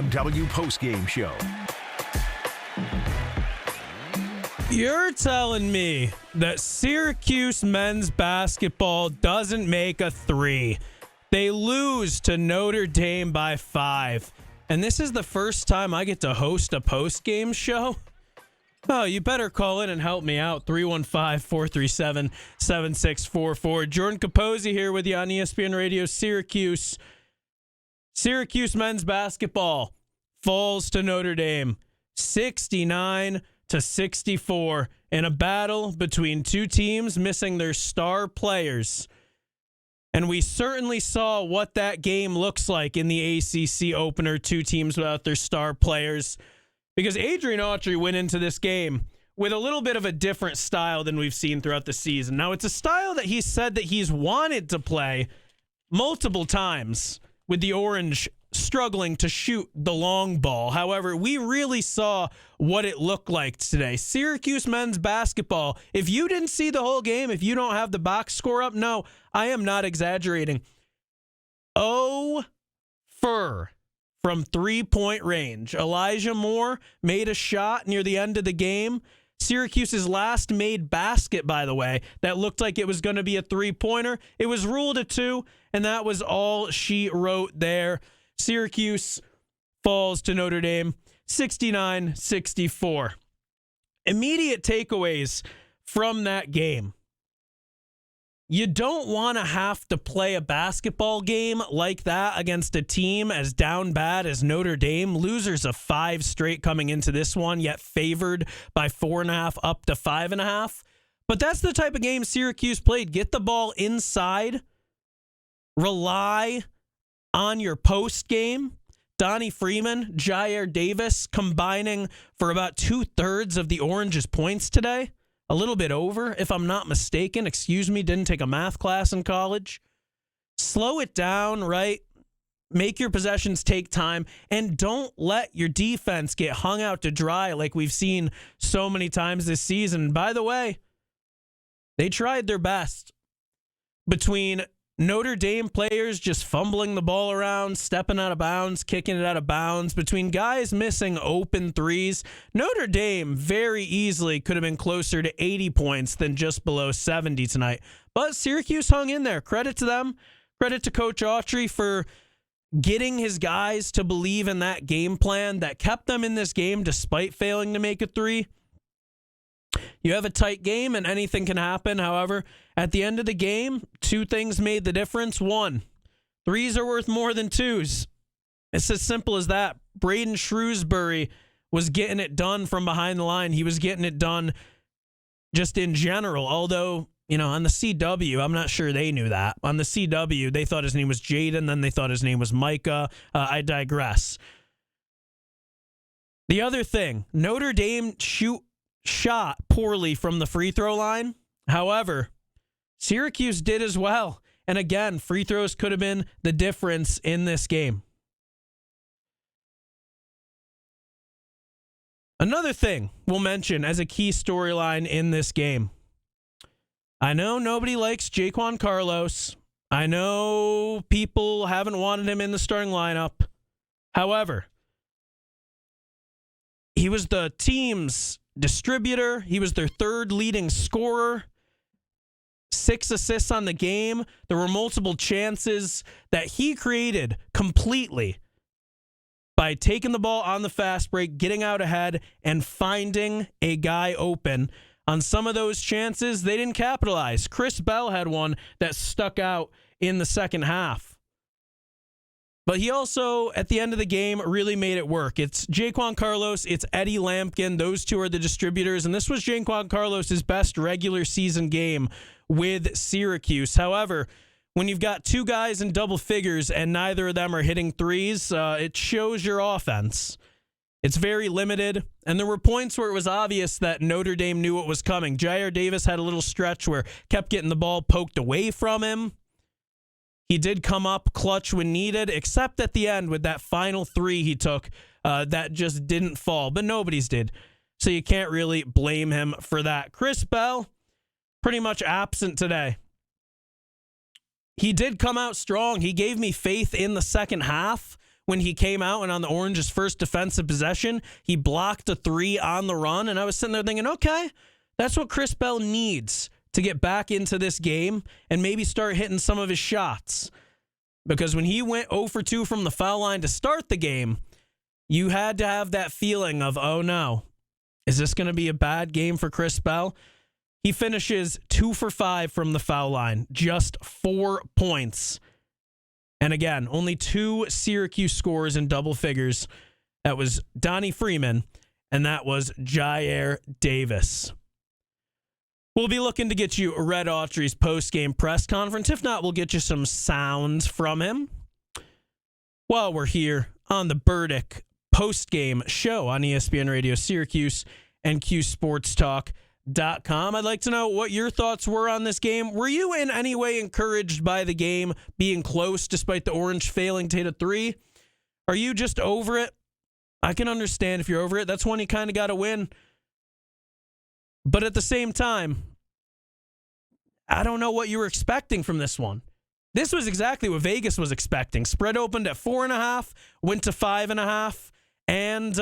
BMW Postgame Show. You're telling me that Syracuse men's basketball doesn't make a three. They lose to Notre Dame by 5. And this is the first time I get to host a postgame show? Oh, you better call in and help me out. 315-437-7644. Jordan Capozzi here with you on ESPN Radio Syracuse. Syracuse men's basketball falls to Notre Dame 69-64 in a battle between two teams missing their star players. And we certainly saw what that game looks like in the ACC opener, two teams without their star players. Because Adrian Autry went into this game with a little bit of a different style than we've seen throughout the season. Now, it's a style that he said that he's wanted to play multiple times, with the Orange struggling to shoot the long ball. However, we really saw what it looked like today. Syracuse men's basketball, if you didn't see the whole game, if you don't have the box score up, no, I am not exaggerating. 0 for from three-point range. Elijah Moore made a shot near the end of the game. Syracuse's last made basket, by the way, that looked like it was going to be a three-pointer. It was ruled a 2, and that was all she wrote there. Syracuse falls to Notre Dame 69-64. Immediate takeaways from that game. You don't want to have to play a basketball game like that against a team as down bad as Notre Dame. Losers of 5 straight coming into this one, yet favored by 4.5 up to 5.5. But that's the type of game Syracuse played. Get the ball inside. Rely on your post game. Donnie Freeman, Jair Davis combining for about 2/3 of the Orange's points today. A little bit over, if I'm not mistaken. Excuse me, didn't take a math class in college. Slow it down, right? Make your possessions take time, and don't let your defense get hung out to dry like we've seen so many times this season. By the way, they tried their best. Between Notre Dame players just fumbling the ball around, stepping out of bounds, kicking it out of bounds, between guys missing open threes, Notre Dame very easily could have been closer to 80 points than just below 70 tonight. But Syracuse hung in there. Credit to them. Credit to Coach Autry for getting his guys to believe in that game plan that kept them in this game despite failing to make a three. You have a tight game and anything can happen. However, at the end of the game, 2 things made the difference. 1, threes are worth more than 2s. It's as simple as that. Braden Shrewsbury was getting it done from behind the line. He was getting it done just in general. Although, on the CW, I'm not sure they knew that. On the CW, they thought his name was Jaden, then they thought his name was Micah. I digress. The other thing, Notre Dame shot poorly from the free throw line. However, Syracuse did as well. And again, free throws could have been the difference in this game. Another thing we'll mention as a key storyline in this game. I know nobody likes Jaquan Carlos. I know people haven't wanted him in the starting lineup. However, he was the team's distributor. He was their 3rd leading scorer. 6 assists on the game. There were multiple chances that he created completely by taking the ball on the fast break, getting out ahead, and finding a guy open. On some of those chances, they didn't capitalize. Chris Bell had one that stuck out in the second half. But he also, at the end of the game, really made it work. It's Jaquan Carlos, it's Eddie Lampkin. Those two are the distributors. And this was Jaquan Carlos' best regular season game with Syracuse. However, when you've got 2 guys in double figures and neither of them are hitting threes, it shows your offense. It's very limited. And there were points where it was obvious that Notre Dame knew what was coming. Jair Davis had a little stretch where kept getting the ball poked away from him. He did come up clutch when needed, except at the end with that final 3 he took that just didn't fall, but nobody's did. So you can't really blame him for that. Chris Bell, pretty much absent today. He did come out strong. He gave me faith in the second half when he came out and on the Orange's first defensive possession, he blocked a 3 on the run. And I was sitting there thinking, okay, that's what Chris Bell needs to get back into this game and maybe start hitting some of his shots. Because when he went 0 for 2 from the foul line to start the game, you had to have that feeling of, oh no, is this going to be a bad game for Chris Bell? He finishes 2 for 5 from the foul line, just 4 points. And again, only 2 Syracuse scores in double figures. That was Donnie Freeman, and that was Jair Davis. We'll be looking to get you Red Autry's post-game press conference. If not, we'll get you some sounds from him while we're here on the Burdick post-game show on ESPN Radio Syracuse and CuseSportsTalk.com. I'd like to know what your thoughts were on this game. Were you in any way encouraged by the game being close despite the Orange failing to hit a 3? Are you just over it? I can understand if you're over it. That's one you kind of got to win. But at the same time, I don't know what you were expecting from this one. This was exactly what Vegas was expecting. Spread opened at 4.5, went to 5.5, and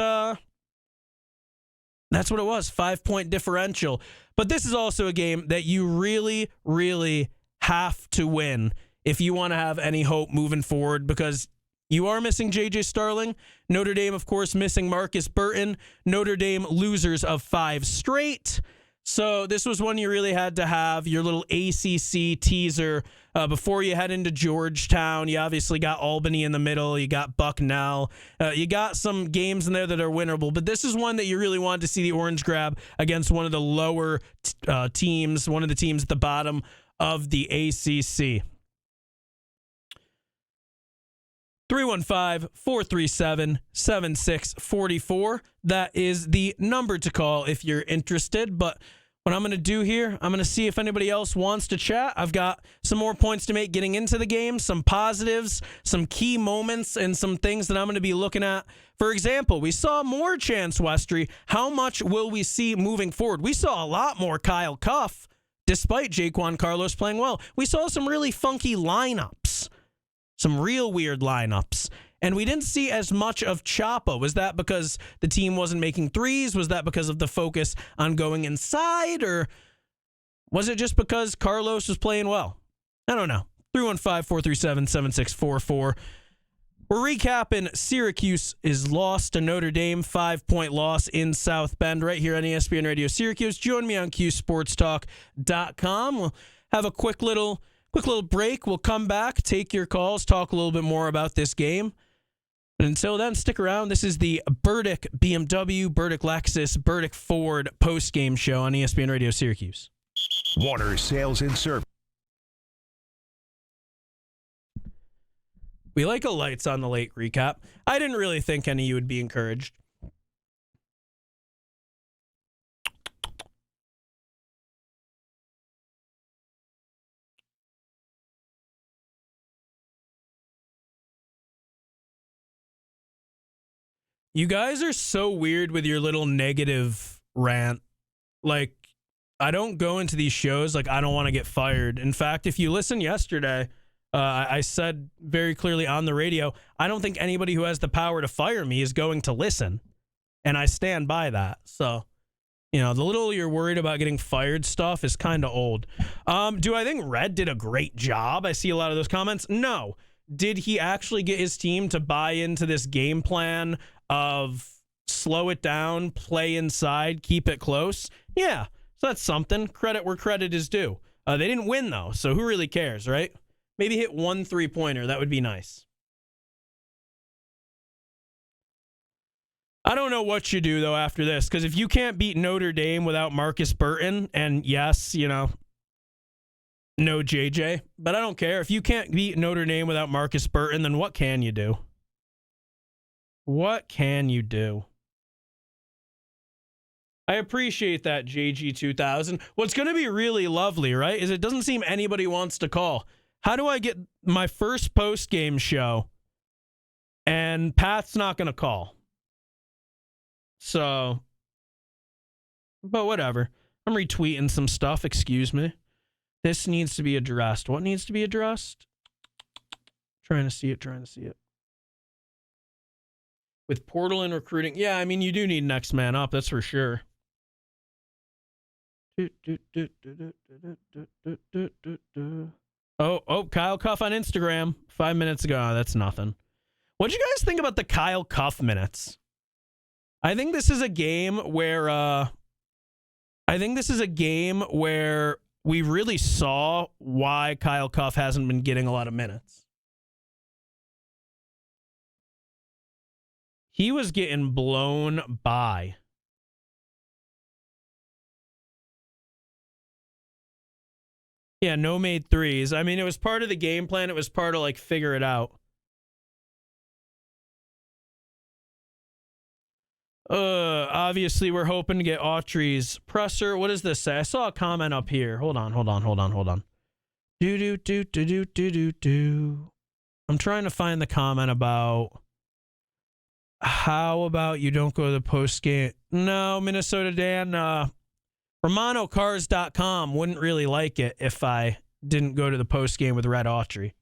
that's what it was, 5-point differential. But this is also a game that you really, really have to win if you want to have any hope moving forward, because you are missing J.J. Starling. Notre Dame, of course, missing Marcus Burton. Notre Dame losers of 5 straight. So this was one you really had to have, your little ACC teaser before you head into Georgetown. You obviously got Albany in the middle. You got Bucknell. You got some games in there that are winnable. But this is one that you really wanted to see the Orange grab against one of the lower teams, one of the teams at the bottom of the ACC. 315-437-7644. That is the number to call if you're interested. But what I'm going to do here, I'm going to see if anybody else wants to chat. I've got some more points to make getting into the game, some positives, some key moments, and some things that I'm going to be looking at. For example, we saw more Chance Westry. How much will we see moving forward? We saw a lot more Kyle Cuff, despite Jaquan Carlos playing well. We saw some really funky lineups. Some real weird lineups. And we didn't see as much of Chapa. Was that because the team wasn't making threes? Was that because of the focus on going inside? Or was it just because Carlos was playing well? I don't know. 315-437-7644. We're recapping Syracuse is lost to Notre Dame, 5-point loss in South Bend right here on ESPN Radio Syracuse. Join me on CuseSportsTalk.com. We'll have a quick little break. We'll come back, take your calls, talk a little bit more about this game. And until then, stick around. This is the Burdick BMW, Burdick Lexus, Burdick Ford post-game show on ESPN Radio Syracuse. Warner Sales and Service. We like a lights on the late recap. I didn't really think any of you would be encouraged. You guys are so weird with your little negative rant. Like, I don't go into these shows like I don't want to get fired. In fact, if you listen yesterday, I said very clearly on the radio, I don't think anybody who has the power to fire me is going to listen. And I stand by that. So, you know, the little you're worried about getting fired stuff is kind of old. Do I think Red did a great job? I see a lot of those comments. No. Did he actually get his team to buy into this game plan of slow it down, play inside, keep it close? Yeah, so that's something. Credit where credit is due. They didn't win, though, so who really cares, right? Maybe hit 1 3-pointer. That would be nice. I don't know what you do, though, after this, because if you can't beat Notre Dame without Marcus Burton, and yes, you know, no JJ, but I don't care. If you can't beat Notre Dame without Marcus Burton, then what can you do? What can you do? I appreciate that, JG2000. What's going to be really lovely, right, is it doesn't seem anybody wants to call. How do I get my first post-game show and Pat's not going to call? So, but whatever. I'm retweeting some stuff, excuse me. This needs to be addressed. What needs to be addressed? Trying to see it. with portal and recruiting. Yeah, I mean, you do need next man up. That's for sure. Oh, Kyle Cuff on Instagram 5 minutes ago. Oh, that's nothing. What'd you guys think about the Kyle Cuff minutes? I think this is a game where we really saw why Kyle Cuff hasn't been getting a lot of minutes. He was getting blown by. Yeah, no made threes. I mean, it was part of the game plan. It was part of, like, figure it out. Obviously, we're hoping to get Autry's presser. What does this say? I saw a comment up here. Hold on. Do. I'm trying to find the comment about how about you don't go to the post game. No, Minnesota Dan, RomanoCars.com wouldn't really like it if I didn't go to the post game with Red Autry.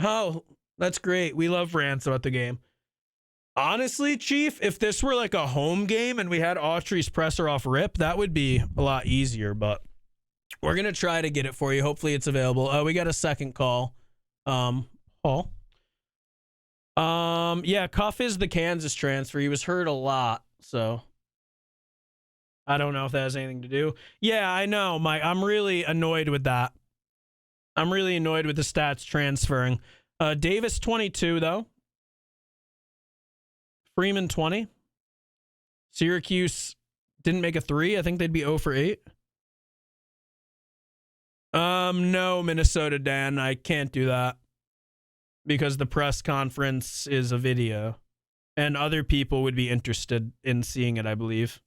Oh, that's great. We love rants about the game. Honestly, Chief, if this were like a home game and we had Autry's presser off rip, that would be a lot easier, but we're going to try to get it for you. Hopefully it's available. We got a second call. Paul. Yeah, Cuff is the Kansas transfer. He was hurt a lot, so I don't know if that has anything to do. Yeah, I know, Mike. I'm really annoyed with that. I'm really annoyed with the stats transferring. Davis 22 though. Freeman 20. Syracuse didn't make a 3. I think they'd be 0 for 8. No, Minnesota Dan, I can't do that because the press conference is a video and other people would be interested in seeing it, I believe.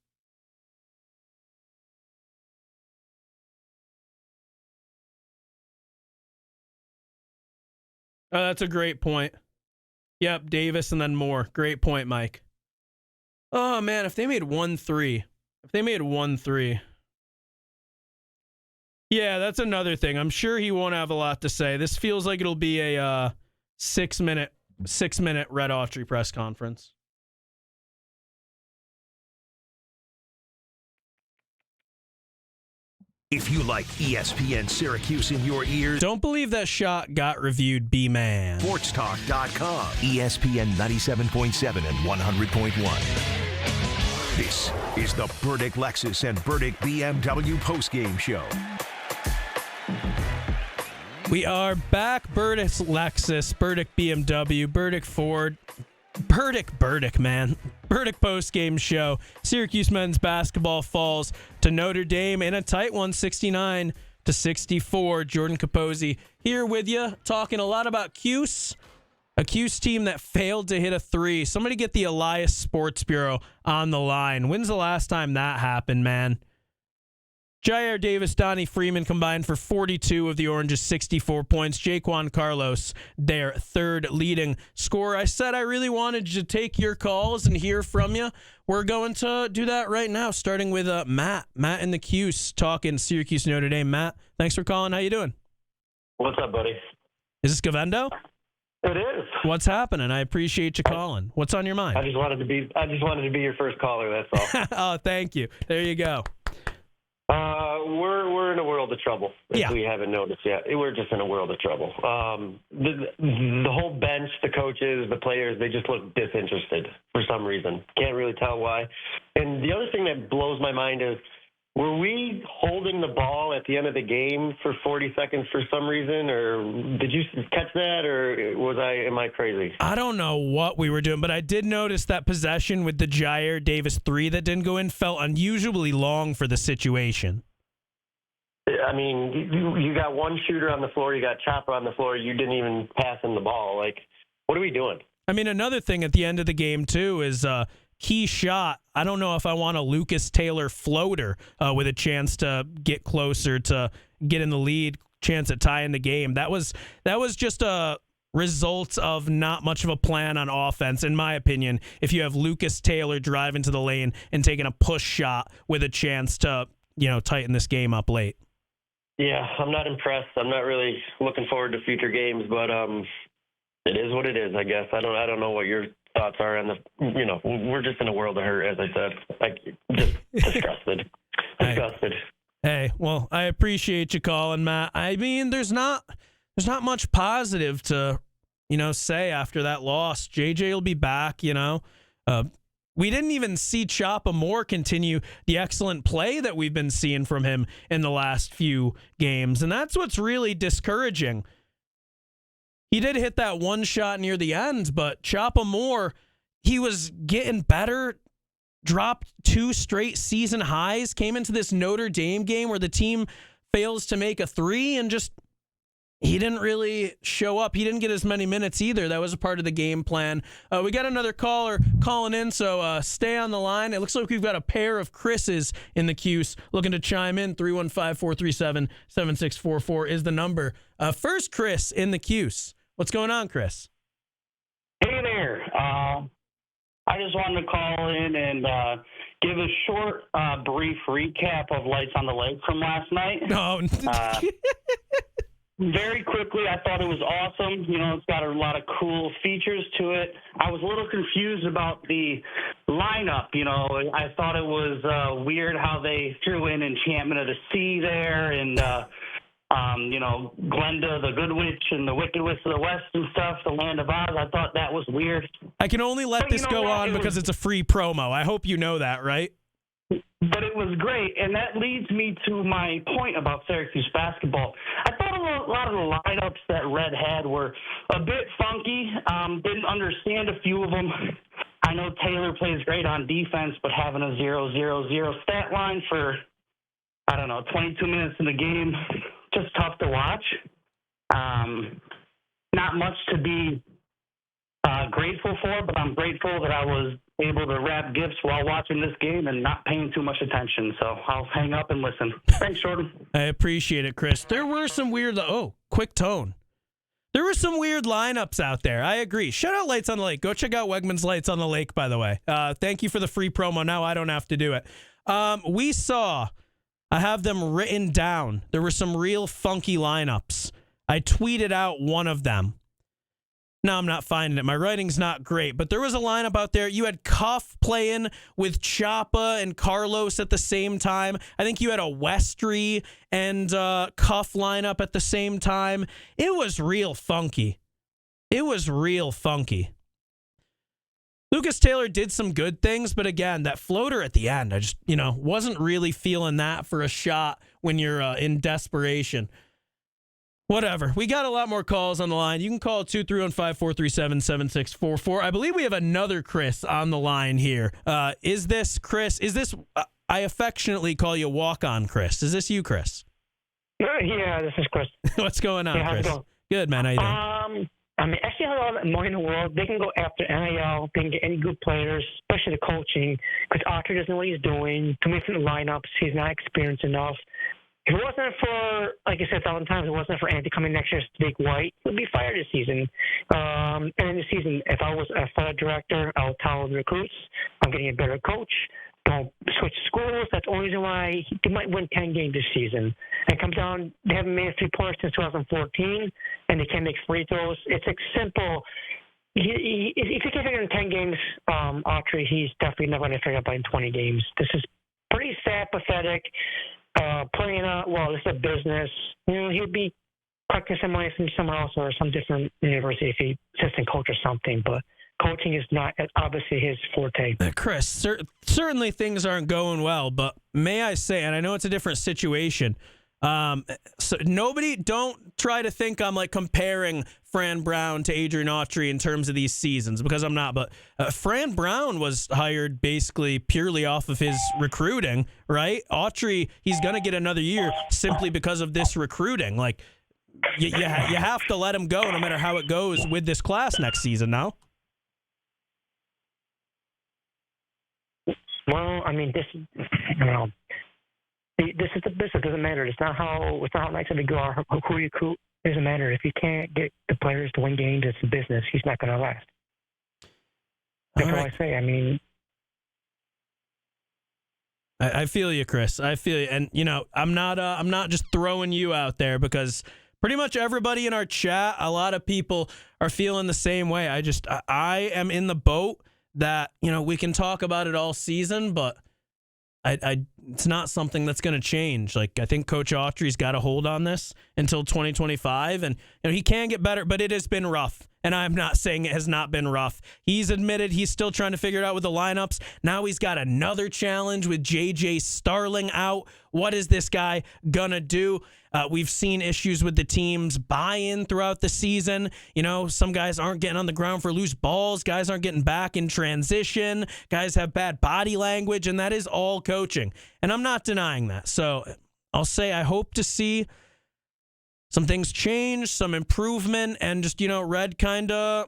Oh, that's a great point. Yep, Davis and then more. Great point, Mike. Oh, man, if they made 1-3. Yeah, that's another thing. I'm sure he won't have a lot to say. This feels like it'll be a 6-minute Red Autry press conference. If you like ESPN Syracuse in your ears, Don't believe that shot got reviewed, B-Man. sportstalk.com, ESPN 97.7 and 100.1. This is the Burdick Lexus and Burdick BMW postgame show. We are back. Burdick Lexus, Burdick BMW, Burdick Ford, Burdick, man. Burdick postgame show. Syracuse men's basketball falls to Notre Dame in a tight one, 69-64. Jordan Capozzi here with you, talking a lot about Cuse, a Cuse team that failed to hit a 3. Somebody get the Elias Sports Bureau on the line. When's the last time that happened, man? Jair Davis, Donnie Freeman combined for 42 of the Orange's 64 points. Jaquan Carlos, their third leading scorer. I said I really wanted to take your calls and hear from you. We're going to do that right now, starting with Matt. Matt in the Cuse, talking Syracuse Notre Dame. Matt, thanks for calling. How you doing? What's up, buddy? Is this Gavendo? It is. What's happening? I appreciate you calling. What's on your mind? I just wanted to be your first caller. That's all. Oh, thank you. There you go. We're in a world of trouble. If we haven't noticed yet, we're just in a world of trouble. The whole bench, the coaches, the players, they just look disinterested for some reason. Can't really tell why. And the other thing that blows my mind is, were we holding the ball at the end of the game for 40 seconds for some reason, or did you catch that, or am I crazy? I don't know what we were doing, but I did notice that possession with the Jair Davis 3 that didn't go in felt unusually long for the situation. I mean, you got one shooter on the floor, you got Chopper on the floor, you didn't even pass him the ball. Like, what are we doing? I mean, another thing at the end of the game, too, is key shot. I don't know if I want a Lucas Taylor floater with a chance to get closer to get in the lead, chance at tying the game. That was just a result of not much of a plan on offense, in my opinion, if you have Lucas Taylor driving to the lane and taking a push shot with a chance to, tighten this game up late. Yeah, I'm not impressed. I'm not really looking forward to future games, but It is what it is, I guess. I don't know what your thoughts are on we're just in a world of hurt, as I said. Just disgusted. Disgusted. Hey, well, I appreciate you calling, Matt. I mean, there's not much positive to, say after that loss. JJ will be back, We didn't even see Choppa Moore continue the excellent play that we've been seeing from him in the last few games, and that's what's really discouraging. He did hit that one shot near the end, but Choppa Moore, he was getting better, dropped 2 straight season highs, came into this Notre Dame game where the team fails to make a 3, and just he didn't really show up. He didn't get as many minutes either. That was a part of the game plan. We got another caller calling in, so stay on the line. It looks like we've got a pair of Chris's in the Cuse looking to chime in. 315-437-7644 is the number. First, Chris in the Cuse. What's going on, Chris? Hey there. I just wanted to call in and give a short, brief recap of Lights on the Lake from last night. No. Very quickly, I thought it was awesome. It's got a lot of cool features to it. I was a little confused about the lineup. I thought it was weird how they threw in Enchantment of the Sea there and Glenda, the Good Witch, and the Wicked Witch of the West and stuff, the Land of Oz. I thought that was weird. I can only let this go on because it's a free promo. I hope you know that, right? But it was great, and that leads me to my point about Syracuse basketball. I thought a lot of the lineups that Red had were a bit funky. Didn't understand a few of them. I know Taylor plays great on defense, but having a 0-0-0 stat line for, 22 minutes in the game, just tough to watch. Not much to be grateful for, but I'm grateful that I was able to wrap gifts while watching this game and not paying too much attention. So I'll hang up and listen. Thanks, Jordan. I appreciate it, Chris. There were some weird... Oh, quick tone. There were some weird lineups out there. I agree. Shout out Lights on the Lake. Go check out Wegmans Lights on the Lake, by the way. Thank you for the free promo. Now I don't have to do it. We saw... I have them written down. There were some real funky lineups. I tweeted out one of them. No, I'm not finding it. My writing's not great, but there was a lineup out there. You had Cuff playing with Choppa and Carlos at the same time. I think you had a Westry and Cuff lineup at the same time. It was real funky. Lucas Taylor did some good things, but again, that floater at the end, I just, wasn't really feeling that for a shot when you're in desperation. Whatever. We got a lot more calls on the line. You can call 231-543-7644. I believe we have another Chris on the line here. Is this Chris? I affectionately call you Walk-On Chris. Is this you, Chris? Yeah, this is Chris. What's going on, Chris? How's it going? Good, man. How you doing? Actually, all the money in the world. They can go after NIL. They can get any good players, especially the coaching, because Archer doesn't know what he's doing. Too many different lineups. He's not experienced enough. If it wasn't for, like I said 1,000 times, it wasn't for Andy coming next year to take White, he'd be fired this season. And in the season, if I was a athletic director, I would tell the recruits, I'm getting a better coach. Don't switch schools. That's the only reason why they might win 10 games this season. And it comes down, they haven't made a three-pointer since 2014, and they can't make free throws. It's like simple. If he can figure it in 10 games, Autry, he's definitely not going to figure it out in 20 games. This is pretty sad, pathetic. Playing out, well, it's a business. He'd be collecting some money from somewhere else or some different university if he assistant coach or something, but coaching is not obviously his forte. Chris, certainly things aren't going well, but may I say, and I know it's a different situation, so don't try to think I'm like comparing Fran Brown to Adrian Autry in terms of these seasons, because I'm not, but Fran Brown was hired basically purely off of his recruiting, right? Autry, he's going to get another year simply because of this recruiting. Like, you have to let him go no matter how it goes with this class next season now. Well, I mean, this is the business. It doesn't matter. It's not how nice of a go or who you recruit. It doesn't matter. If you can't get the players to win games, it's a business. He's not going to last. That's all I say. I mean, I feel you, Chris. I feel you, and I'm not just throwing you out there because Pretty much everybody in our chat, a lot of people are feeling the same way. I am in the boat that, we can talk about it all season, but it's not something that's going to change. Like, I think Coach Autry's got a hold on this until 2025, and he can get better, but it has been rough. And I'm not saying it has not been rough. He's admitted he's still trying to figure it out with the lineups. Now he's got another challenge with J.J. Starling out. What is this guy going to do? We've seen issues with the team's buy-in throughout the season. Some guys aren't getting on the ground for loose balls. Guys aren't getting back in transition. Guys have bad body language, and that is all coaching. And I'm not denying that. So I'll say I hope to see some things change, some improvement, and just, Red kind of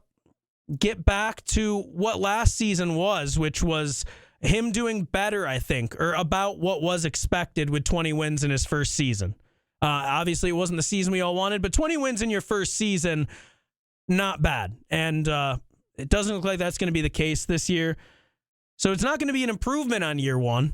get back to what last season was, which was him doing better, I think, or about what was expected with 20 wins in his first season. Obviously, it wasn't the season we all wanted, but 20 wins in your first season, not bad. And it doesn't look like that's going to be the case this year. So it's not going to be an improvement on year one.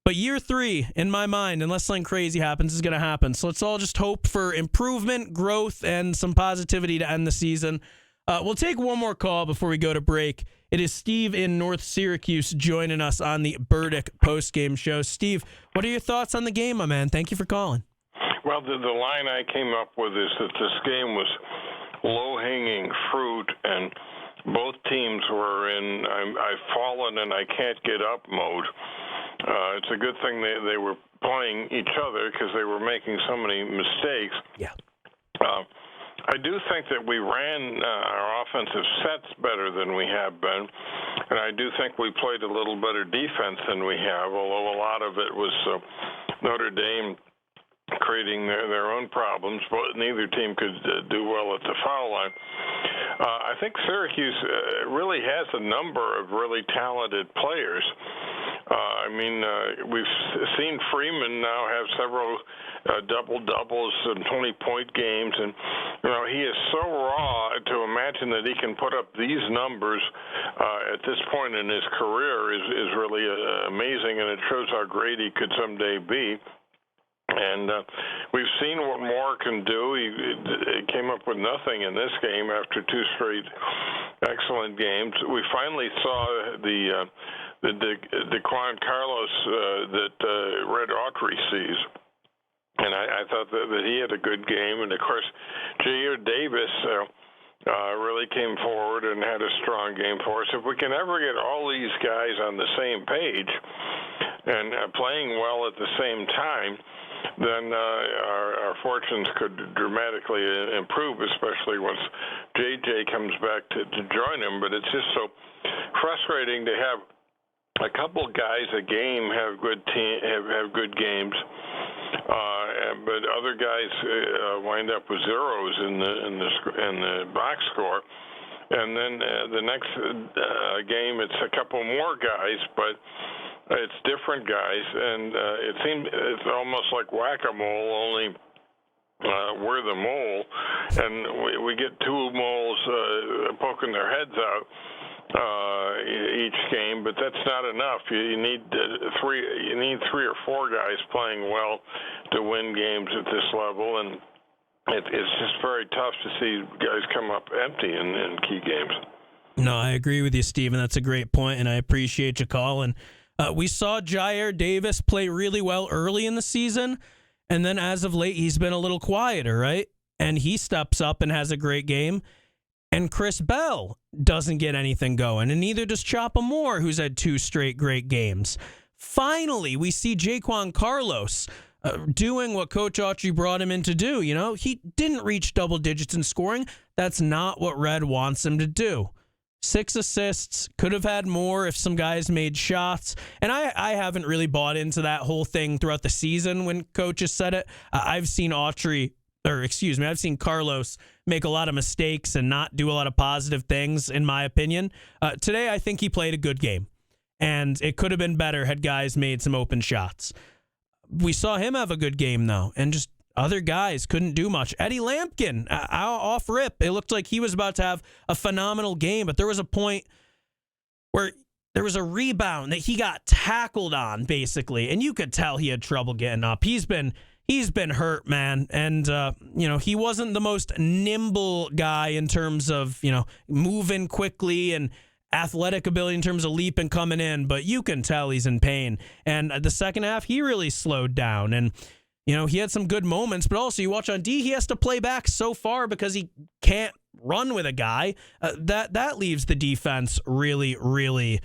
But year 3, in my mind, unless something crazy happens, is going to happen. So let's all just hope for improvement, growth, and some positivity to end the season. We'll take one more call before we go to break. It is Steve in North Syracuse joining us on the Burdick postgame show. Steve, what are your thoughts on the game, my man? Thank you for calling. Well, the line I came up with is that this game was low-hanging fruit, and both teams were in I've fallen and I can't get up mode. It's a good thing they were playing each other because they were making so many mistakes. Yeah. I do think that we ran our offensive sets better than we have been, and I do think we played a little better defense than we have, although a lot of it was Notre Dame creating their own problems, but neither team could do well at the foul line. I think Syracuse really has a number of really talented players. We've seen Freeman now have several double-doubles and 20-point games, and he is so raw to imagine that he can put up these numbers at this point in his career is really amazing, and it shows how great he could someday be. And we've seen what Moore can do. He came up with nothing in this game after 2 straight excellent games. We finally saw the DeQuan Carlos that Red Autry sees. And I thought that he had a good game. And, of course, Jair Davis really came forward and had a strong game for us. If we can ever get all these guys on the same page and playing well at the same time, then our fortunes could dramatically improve, especially once JJ comes back to join him. But it's just so frustrating to have a couple guys a game have good games, but other guys wind up with zeros in the box score. And then the next game, it's a couple more guys, but it's different guys, and it seems it's almost like whack-a-mole, only we're the mole, and we get 2 moles poking their heads out each game, but that's not enough. You need 3 or 4 guys playing well to win games at this level, and it's just very tough to see guys come up empty in key games. No, I agree with you, Steven. That's a great point, and I appreciate you calling. We saw Jair Davis play really well early in the season, and then as of late, he's been a little quieter, right? And he steps up and has a great game. And Chris Bell doesn't get anything going, and neither does Choppa Moore, who's had 2 straight great games. Finally, we see Jaquan Carlos doing what Coach Autry brought him in to do. He didn't reach double digits in scoring. That's not what Red wants him to do. 6 assists, could have had more if some guys made shots. And I haven't really bought into that whole thing throughout the season when coaches said it. I've seen Carlos make a lot of mistakes and not do a lot of positive things, in my opinion. Today, I think he played a good game. And it could have been better had guys made some open shots. We saw him have a good game, though, and just other guys couldn't do much. Eddie Lampkin, off rip, it looked like he was about to have a phenomenal game, but there was a point where there was a rebound that he got tackled on, basically, and you could tell he had trouble getting up. He's been he's been hurt, man. And, he wasn't the most nimble guy in terms of, moving quickly and athletic ability in terms of leaping coming in, but you can tell he's in pain. And the second half, he really slowed down. And, he had some good moments, but also you watch on D, he has to play back so far because he can't run with a guy. That leaves the defense really, really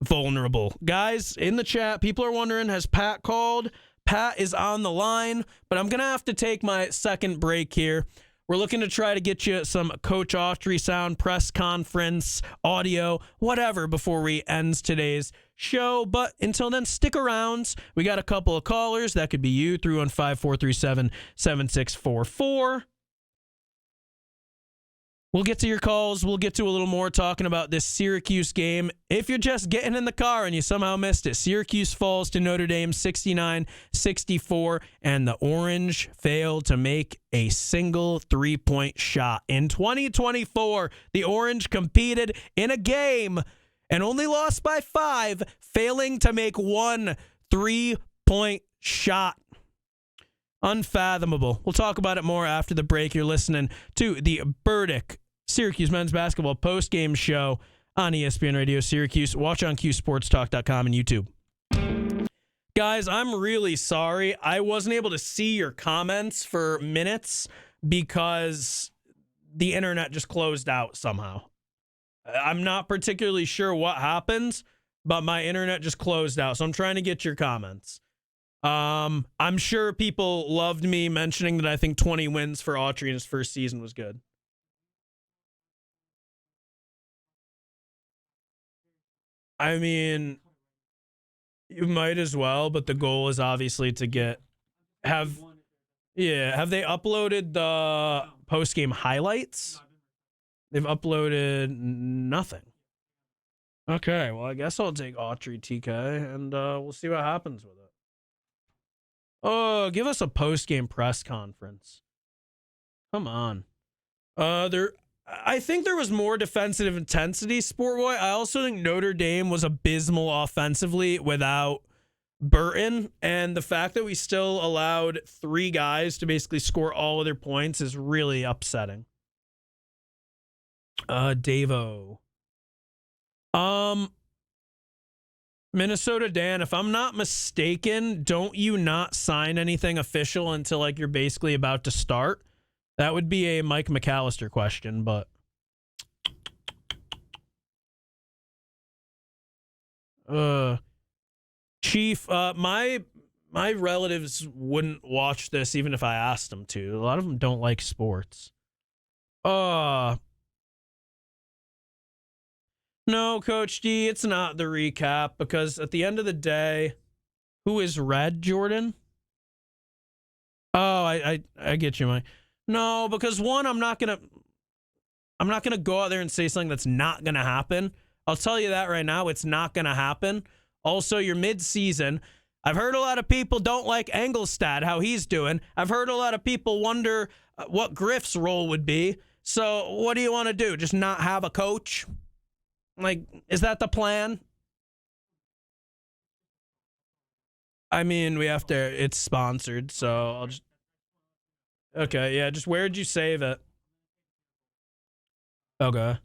vulnerable. Guys, in the chat, people are wondering, has Pat called? Pat is on the line, but I'm going to have to take my second break here. We're looking to try to get you some Coach Autry sound, press conference, audio, whatever, before we end today's show. But until then, stick around. We got a couple of callers. That could be you, 315-437-7644. We'll get to your calls. We'll get to a little more talking about this Syracuse game. If you're just getting in the car and you somehow missed it, Syracuse falls to Notre Dame 69-64, and the Orange failed to make a single three-point shot. In 2024, the Orange competed in a game and only lost by 5, failing to make one three-point shot. Unfathomable. We'll talk about it more after the break. You're listening to the Burdick Syracuse men's basketball post-game show on ESPN Radio Syracuse. Watch on CuseSportsTalk.com and YouTube. Guys, I'm really sorry. I wasn't able to see your comments for minutes because the internet just closed out somehow. I'm not particularly sure what happened, but my internet just closed out. So I'm trying to get your comments. I'm sure people loved me mentioning that I think 20 wins for Autry in his first season was good. I mean, you might as well, but the goal is obviously to have they uploaded the post-game highlights? They've uploaded nothing. Okay, well, I guess I'll take Autry TK, and we'll see what happens with it. Oh, give us a post-game press conference. Come on. I think there was more defensive intensity, Sport Boy. I also think Notre Dame was abysmal offensively without Burton, and the fact that we still allowed 3 guys to basically score all of their points is really upsetting. Davo. Minnesota Dan, if I'm not mistaken, don't you not sign anything official until you're basically about to start? That would be a Mike McAllister question, but Chief, my relatives wouldn't watch this even if I asked them to. A lot of them don't like sports. No, Coach D, it's not the recap because at the end of the day, who is red, Jordan? Oh, I get you, Mike. No, because one, I'm not gonna go out there and say something that's not gonna happen. I'll tell you that right now, it's not gonna happen. Also, you're mid-season. I've heard a lot of people don't like Engelstad, how he's doing. I've heard a lot of people wonder what Griff's role would be. So what do you want to do? Just not have a coach? Is that the plan? I mean, it's sponsored, so I'll just... Okay, yeah, just where'd you save it? Okay.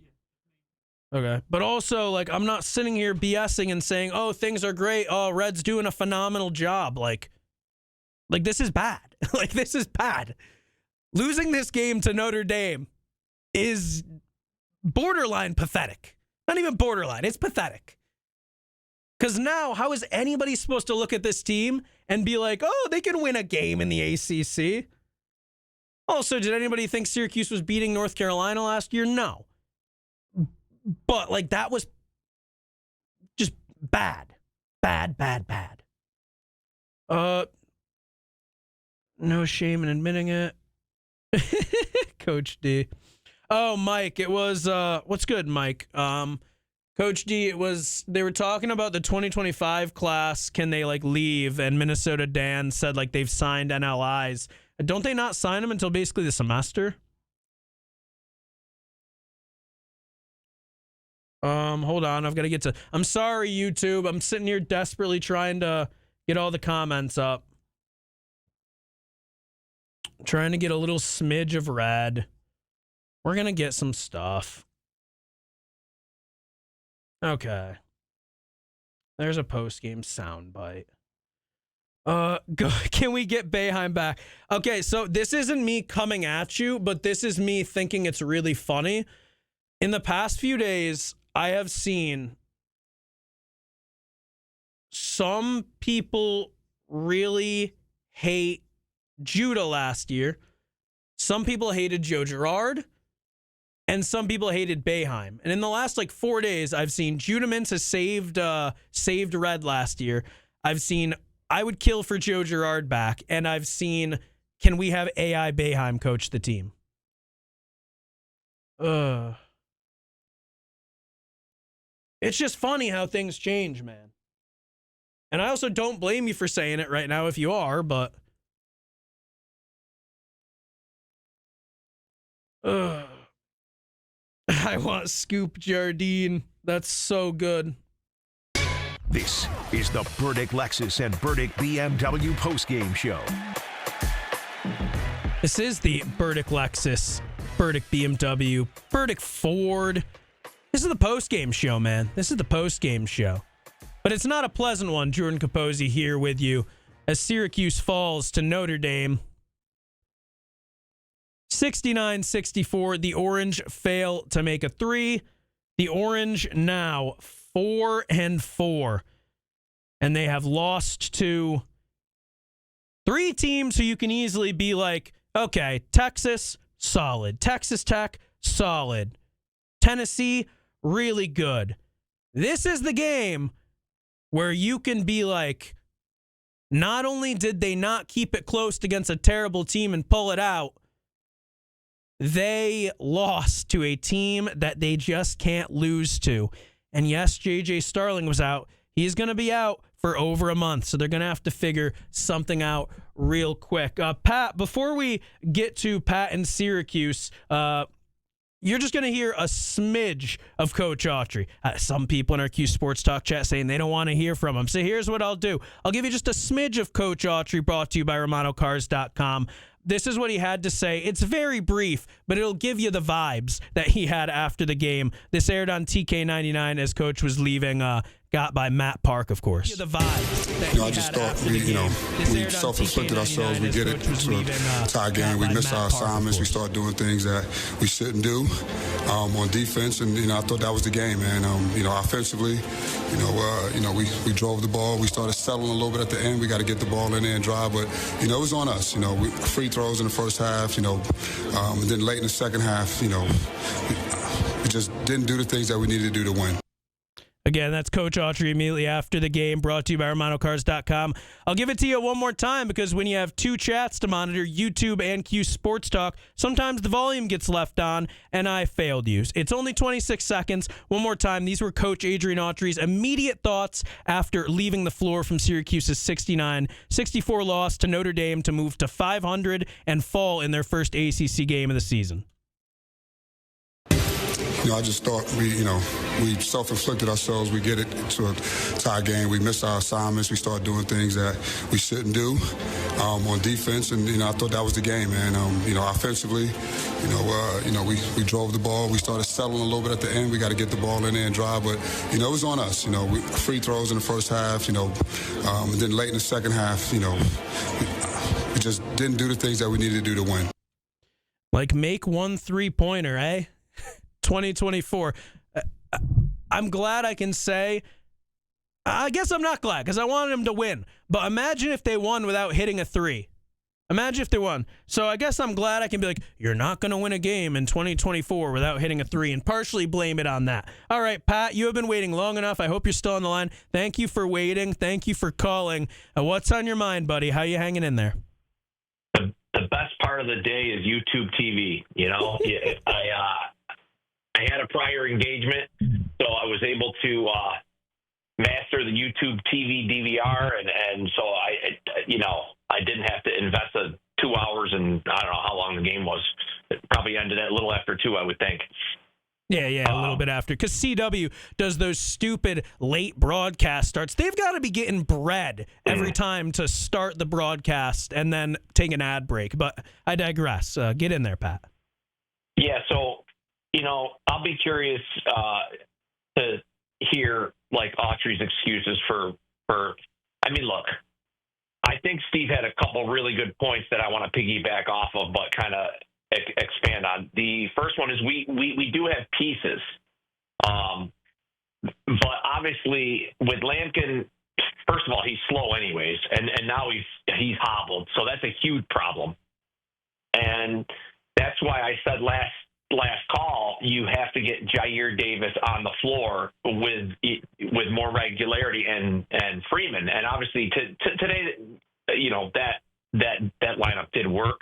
But also, I'm not sitting here BSing and saying, oh, things are great. Oh, Red's doing a phenomenal job. This is bad. This is bad. Losing this game to Notre Dame is borderline pathetic. Not even borderline. It's pathetic. Because now, how is anybody supposed to look at this team and be like, oh, they can win a game in the ACC? Also, did anybody think Syracuse was beating North Carolina last year? No. But, that was just bad. Bad. No shame in admitting it. Coach D. Oh, Mike, it was, what's good, Mike? Coach D, they were talking about the 2025 class. Can they leave? And Minnesota Dan said they've signed NLIs. Don't they not sign them until basically the semester? Hold on. I've got to get to, I'm sorry, YouTube. I'm sitting here desperately trying to get all the comments up. Trying to get a little smidge of red. We're going to get some stuff. Okay. There's a post-game soundbite. Can we get Boeheim back? Okay, so this isn't me coming at you, but this is me thinking it's really funny. In the past few days, I have seen some people really hate Judah last year. Some people hated Joe Girard. And some people hated Boeheim. And in the last 4 days, I've seen Judah Mintz has saved red last year. I've seen I would kill for Joe Girard back. And I've seen, can we have AI Boeheim coach the team? It's just funny how things change, man. And I also don't blame you for saying it right now if you are, but I want Scoop Jardine. That's so good. This is the Burdick Lexus and Burdick BMW postgame show. This is the Burdick Lexus, Burdick BMW, Burdick Ford. This is the postgame show, man. This is the postgame show. But it's not a pleasant one. Jordan Capozzi here with you as Syracuse falls to Notre Dame. 69-64. The Orange fail to make a three. The Orange now 4-4. And they have lost to three teams who you can easily be like, okay, Texas, solid. Texas Tech, solid. Tennessee, really good. This is the game where you can be like, not only did they not keep it close against a terrible team and pull it out, they lost to a team that they just can't lose to. And yes, J.J. Starling was out. He's going to be out for over a month, so they're going to have to figure something out real quick. Pat, before we get to Pat and Syracuse, you're just going to hear a smidge of Coach Autry. Some people in our Cuse Sports Talk chat saying they don't want to hear from him. So here's what I'll do. I'll give you just a smidge of Coach Autry, brought to you by RomanoCars.com. This is what he had to say. It's very brief, but it'll give you the vibes that he had after the game. This aired on TK99 as Coach was leaving, got by Matt Park, of course. The vibes that I just thought we self-inflicted ourselves. We get it. It's a tie game. We missed our assignments. We started doing things that we shouldn't do on defense, and I thought that was the game, man. Offensively, we drove the ball. We started settling a little bit at the end. We got to get the ball in there and drive, but it was on us. Free throws in the first half, and then late in the second half, we just didn't do the things that we needed to do to win. Again, that's Coach Autry immediately after the game, brought to you by RomanoCars.com. I'll give it to you one more time because when you have two chats to monitor, YouTube and Cuse Sports Talk, sometimes the volume gets left on, and I failed you. It's only 26 seconds. One more time, these were Coach Adrian Autry's immediate thoughts after leaving the floor from Syracuse's 69-64 loss to Notre Dame to move to 500 and fall in their first ACC game of the season. I just thought we self-inflicted ourselves. We get it to a tie game. We missed our assignments. We started doing things that we shouldn't do on defense, and I thought that was the game, man. Offensively, we drove the ball. We started settling a little bit at the end. We got to get the ball in there and drive, but it was on us. Free throws in the first half, and then late in the second half, we just didn't do the things that we needed to do to win. Like make one three-pointer, eh? 2024. I'm glad I can say, I guess I'm not glad because I wanted them to win. But imagine if they won without hitting a three. Imagine if they won. So I guess I'm glad I can be like, you're not going to win a game in 2024 without hitting a three, and partially blame it on that. All right, Pat, you have been waiting long enough. I hope you're still on the line. Thank you for waiting. Thank you for calling. What's on your mind, buddy? How you hanging in there? The best part of the day is YouTube TV. I had a prior engagement, so I was able to master the YouTube TV DVR, and so I didn't have to invest 2 hours, and I don't know how long the game was. It probably ended at a little after 2, I would think. Yeah, a little bit after. Because CW does those stupid late broadcast starts. They've got to be getting bread every time to start the broadcast and then take an ad break. But I digress. Get in there, Pat. Yeah, so, I'll be curious to hear, Autry's excuses for look, I think Steve had a couple really good points that I want to piggyback off of, but kind of expand on. The first one is we do have pieces, but obviously with Lampkin, first of all, he's slow anyways, and now he's hobbled, so that's a huge problem, and that's why I said last call you have to get Jair Davis on the floor with more regularity and Freeman, and obviously today, that lineup did work.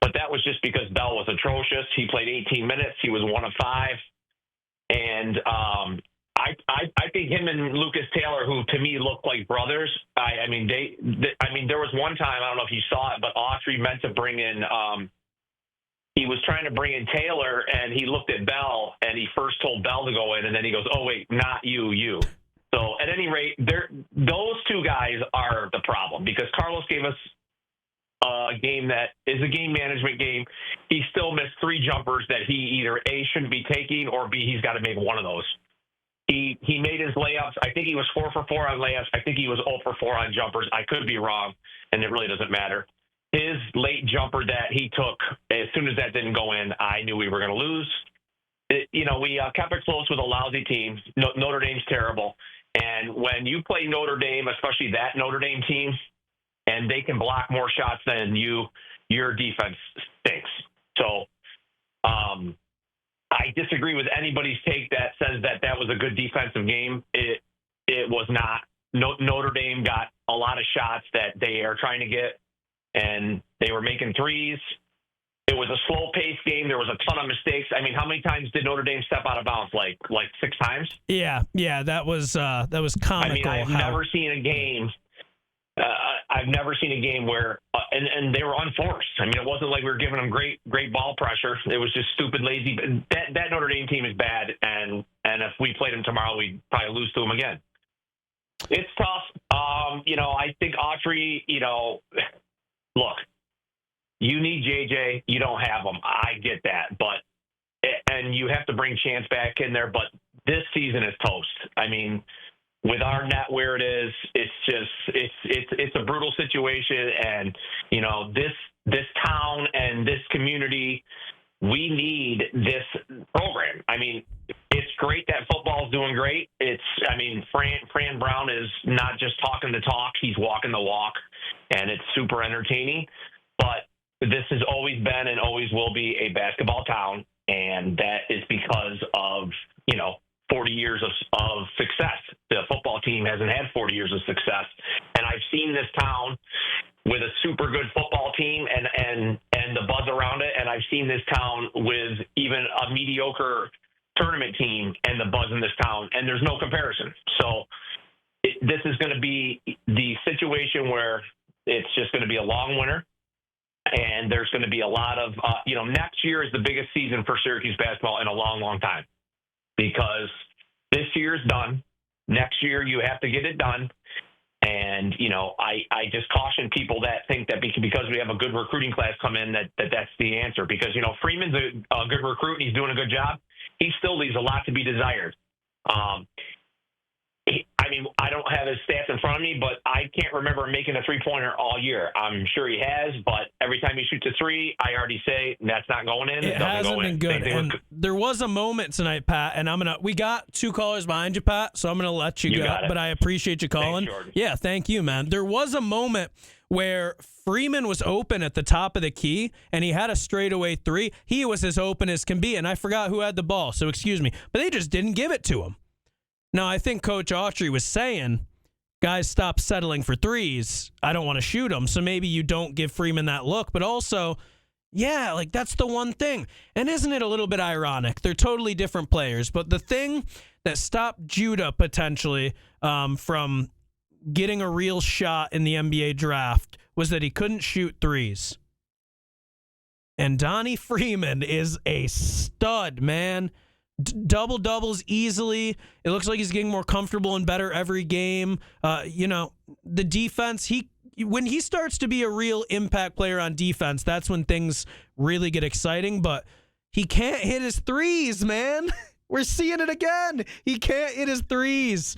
But that was just because Bell was atrocious. He played 18 minutes. He was 1 of 5. And I think him and Lucas Taylor, who to me look like brothers, there was one time, I don't know if you saw it, but Autry meant to bring in, he was trying to bring in Taylor, and he looked at Bell, and he first told Bell to go in, and then he goes, oh, wait, not you. So at any rate, those two guys are the problem, because Carlos gave us a game that is a game management game. He still missed 3 jumpers that he either A, shouldn't be taking, or B, he's got to make one of those. He made his layups. I think he was 4 for 4 on layups. I think he was 0 for 4 on jumpers. I could be wrong, and it really doesn't matter. His late jumper that he took, as soon as that didn't go in, I knew we were going to lose. We kept it close with a lousy team. Notre Dame's terrible. And when you play Notre Dame, especially that Notre Dame team, and they can block more shots than you, your defense stinks. So I disagree with anybody's take that says that was a good defensive game. It was not. Notre Dame got a lot of shots that they are trying to get, and they were making threes. It was a slow-paced game. There was a ton of mistakes. I mean, how many times did Notre Dame step out of bounds? Like 6 times? Yeah, that was comical. I mean, I've never seen a game. I've never seen a game where, and they were unforced. I mean, it wasn't like we were giving them great ball pressure. It was just stupid, lazy. That Notre Dame team is bad, and if we played them tomorrow, we'd probably lose to them again. It's tough. I think Autry, look, you need JJ. You don't have him. I get that, and you have to bring Chance back in there. But this season is toast. I mean, with our net where it is, it's a brutal situation. And this town and this community, we need this program. I mean, it's great that football's doing great. Fran Brown is not just talking the talk; he's walking the walk, and it's super entertaining. But this has always been and always will be a basketball town, and that is because of 40 years of success. The football team hasn't had 40 years of success, and I've seen this town with a super good football team and the buzz around it, and I've seen this town with even a mediocre tournament team and the buzz in this town, and there's no comparison. So this is going to be the situation where it's just going to be a long winter, and there's going to be a lot of next year is the biggest season for Syracuse basketball in a long, long time, because this year's done. Next year you have to get it done. And, I just caution people that think that because we have a good recruiting class come in, that's the answer. Because, Freeman's a good recruit and he's doing a good job. He still leaves a lot to be desired. I don't have his stats in front of me, but I can't remember him making a three-pointer all year. I'm sure he has, but every time he shoots a three, I already say that's not going in. It hasn't been good. And there was a moment tonight, Pat, and we got 2 callers behind you, Pat, so I'm going to let you go, but I appreciate you calling. Thanks, yeah, thank you, man. There was a moment where Freeman was open at the top of the key, and he had a straightaway 3. He was as open as can be, and I forgot who had the ball, so excuse me. But they just didn't give it to him. Now, I think Coach Autry was saying, guys, stop settling for threes. I don't want to shoot them, so maybe you don't give Freeman that look. But also, that's the one thing. And isn't it a little bit ironic? They're totally different players, but the thing that stopped Judah potentially from getting a real shot in the NBA draft was that he couldn't shoot threes. And Donnie Freeman is a stud, man. double-doubles easily. It looks like he's getting more comfortable and better every game. The defense, when he starts to be a real impact player on defense, that's when things really get exciting, but he can't hit his threes, man. We're seeing it again. He can't hit his threes.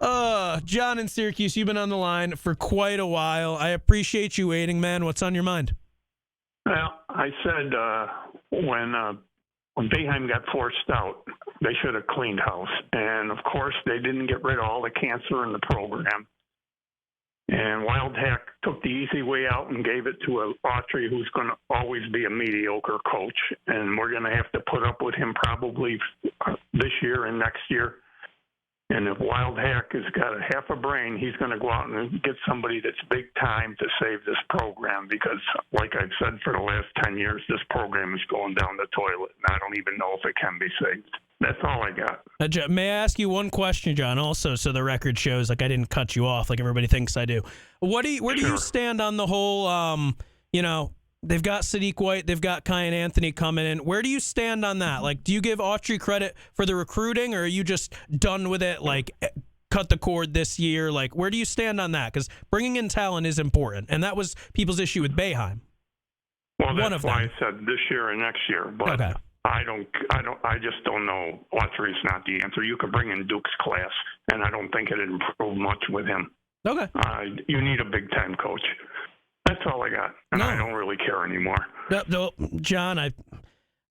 John in Syracuse, you've been on the line for quite a while. I appreciate you waiting, man. What's on your mind? Well, I said when Boeheim got forced out, they should have cleaned house. And, of course, they didn't get rid of all the cancer in the program. And Wildhack took the easy way out and gave it to Autry, who's going to always be a mediocre coach. And we're going to have to put up with him probably this year and next year. And if Wildhack has got a half a brain, he's going to go out and get somebody that's big time to save this program because, like I've said for the last 10 years, this program is going down the toilet, and I don't even know if it can be saved. That's all I got. May I ask you one question, John, also, so the record shows like I didn't cut you off like everybody thinks I do. Where do you stand on the whole, they've got Sadiq White, they've got Kyan Anthony coming in. Where do you stand on that? Like, do you give Autry credit for the recruiting, or are you just done with it, like, cut the cord this year? Like, where do you stand on that? Because bringing in talent is important, and that was people's issue with Boeheim. Well, that's why I said this year and next year, but okay. I just don't know. Autry's not the answer. You could bring in Duke's class, and I don't think it'd improve much with him. Okay. You need a big-time coach. That's all I got, and I don't really care anymore. No, John,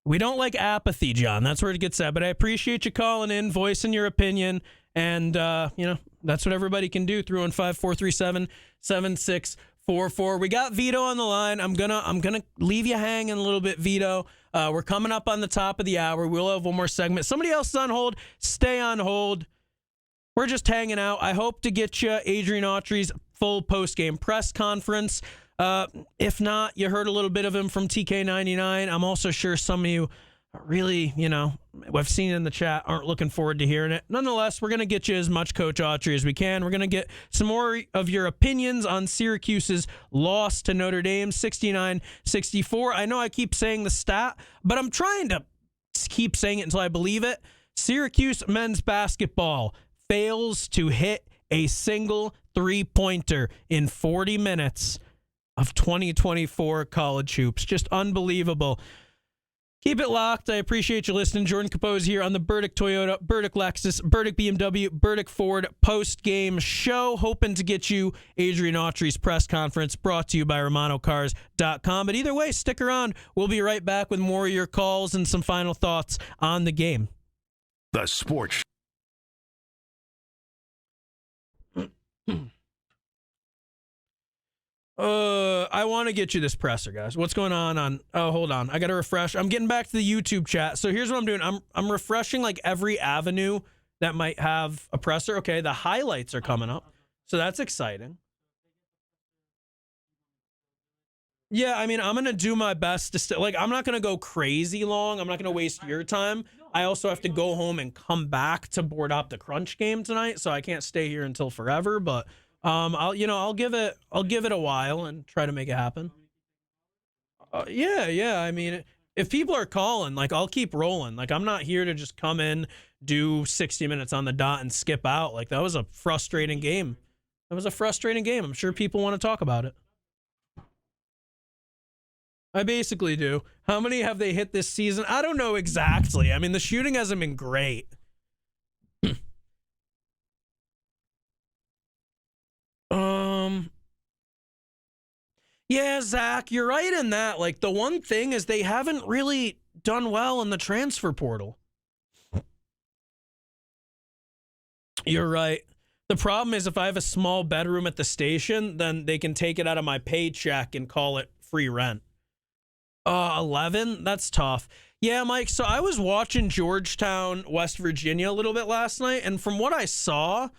we don't like apathy, John. That's where it gets at. But I appreciate you calling in, voicing your opinion, and that's what everybody can do. 315-437-7644. We got Vito on the line. I'm gonna leave you hanging a little bit, Vito. We're coming up on the top of the hour. We'll have one more segment. Somebody else is on hold. Stay on hold. We're just hanging out. I hope to get you Adrian Autry's full post-game press conference. If not, you heard a little bit of him from TK99. I'm also sure some of you really, I've seen it in the chat, aren't looking forward to hearing it. Nonetheless, we're going to get you as much Coach Autry as we can. We're going to get some more of your opinions on Syracuse's loss to Notre Dame, 69-64. I know I keep saying the stat, but I'm trying to keep saying it until I believe it. Syracuse men's basketball fails to hit a single three-pointer in 40 minutes of 2024 college hoops. Just unbelievable. Keep it locked. I appreciate you listening. Jordan Capozzi here on the Burdick Toyota, Burdick Lexus, Burdick BMW, Burdick Ford post-game show. Hoping to get you Adrian Autry's press conference brought to you by RomanoCars.com. But either way, stick around. We'll be right back with more of your calls and some final thoughts on the game. The Sports. I want to get you this presser, guys. What's going on? Oh, hold on. I got to refresh. I'm getting back to the YouTube chat. So here's what I'm doing. I'm refreshing like every avenue that might have a presser. Okay, the highlights are coming up. So that's exciting. Yeah, I mean, I'm going to do my best to I'm not going to go crazy long. I'm not going to waste your time. I also have to go home and come back to board up the Crunch game tonight, so I can't stay here until forever, but I'll give it a while and try to make it happen. Yeah. I mean, if people are calling, like, I'll keep rolling. Like, I'm not here to just come in, do 60 minutes on the dot and skip out. Like, that was a frustrating game. I'm sure people want to talk about it. I basically do. How many have they hit this season? I don't know exactly. I mean, the shooting hasn't been great. Yeah, Zach, you're right in that. Like, the one thing is they haven't really done well in the transfer portal. You're right. The problem is if I have a small bedroom at the station, then they can take it out of my paycheck and call it free rent. 11? That's tough. Yeah, Mike, so I was watching Georgetown, West Virginia a little bit last night, and from what I saw,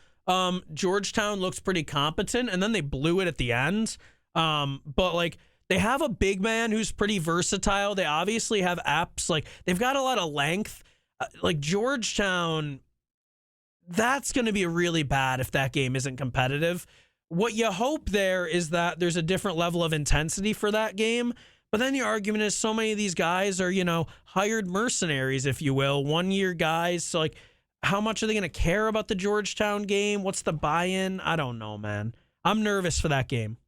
Georgetown looks pretty competent, and then they blew it at the end. But, like, they have a big man who's pretty versatile. They obviously have apps. Like, they've got a lot of length. Like, Georgetown, that's going to be really bad if that game isn't competitive. What you hope there is that there's a different level of intensity for that game. But then the argument is so many of these guys are, hired mercenaries, if you will, 1-year guys. So, like, how much are they going to care about the Georgetown game? What's the buy-in? I don't know, man. I'm nervous for that game.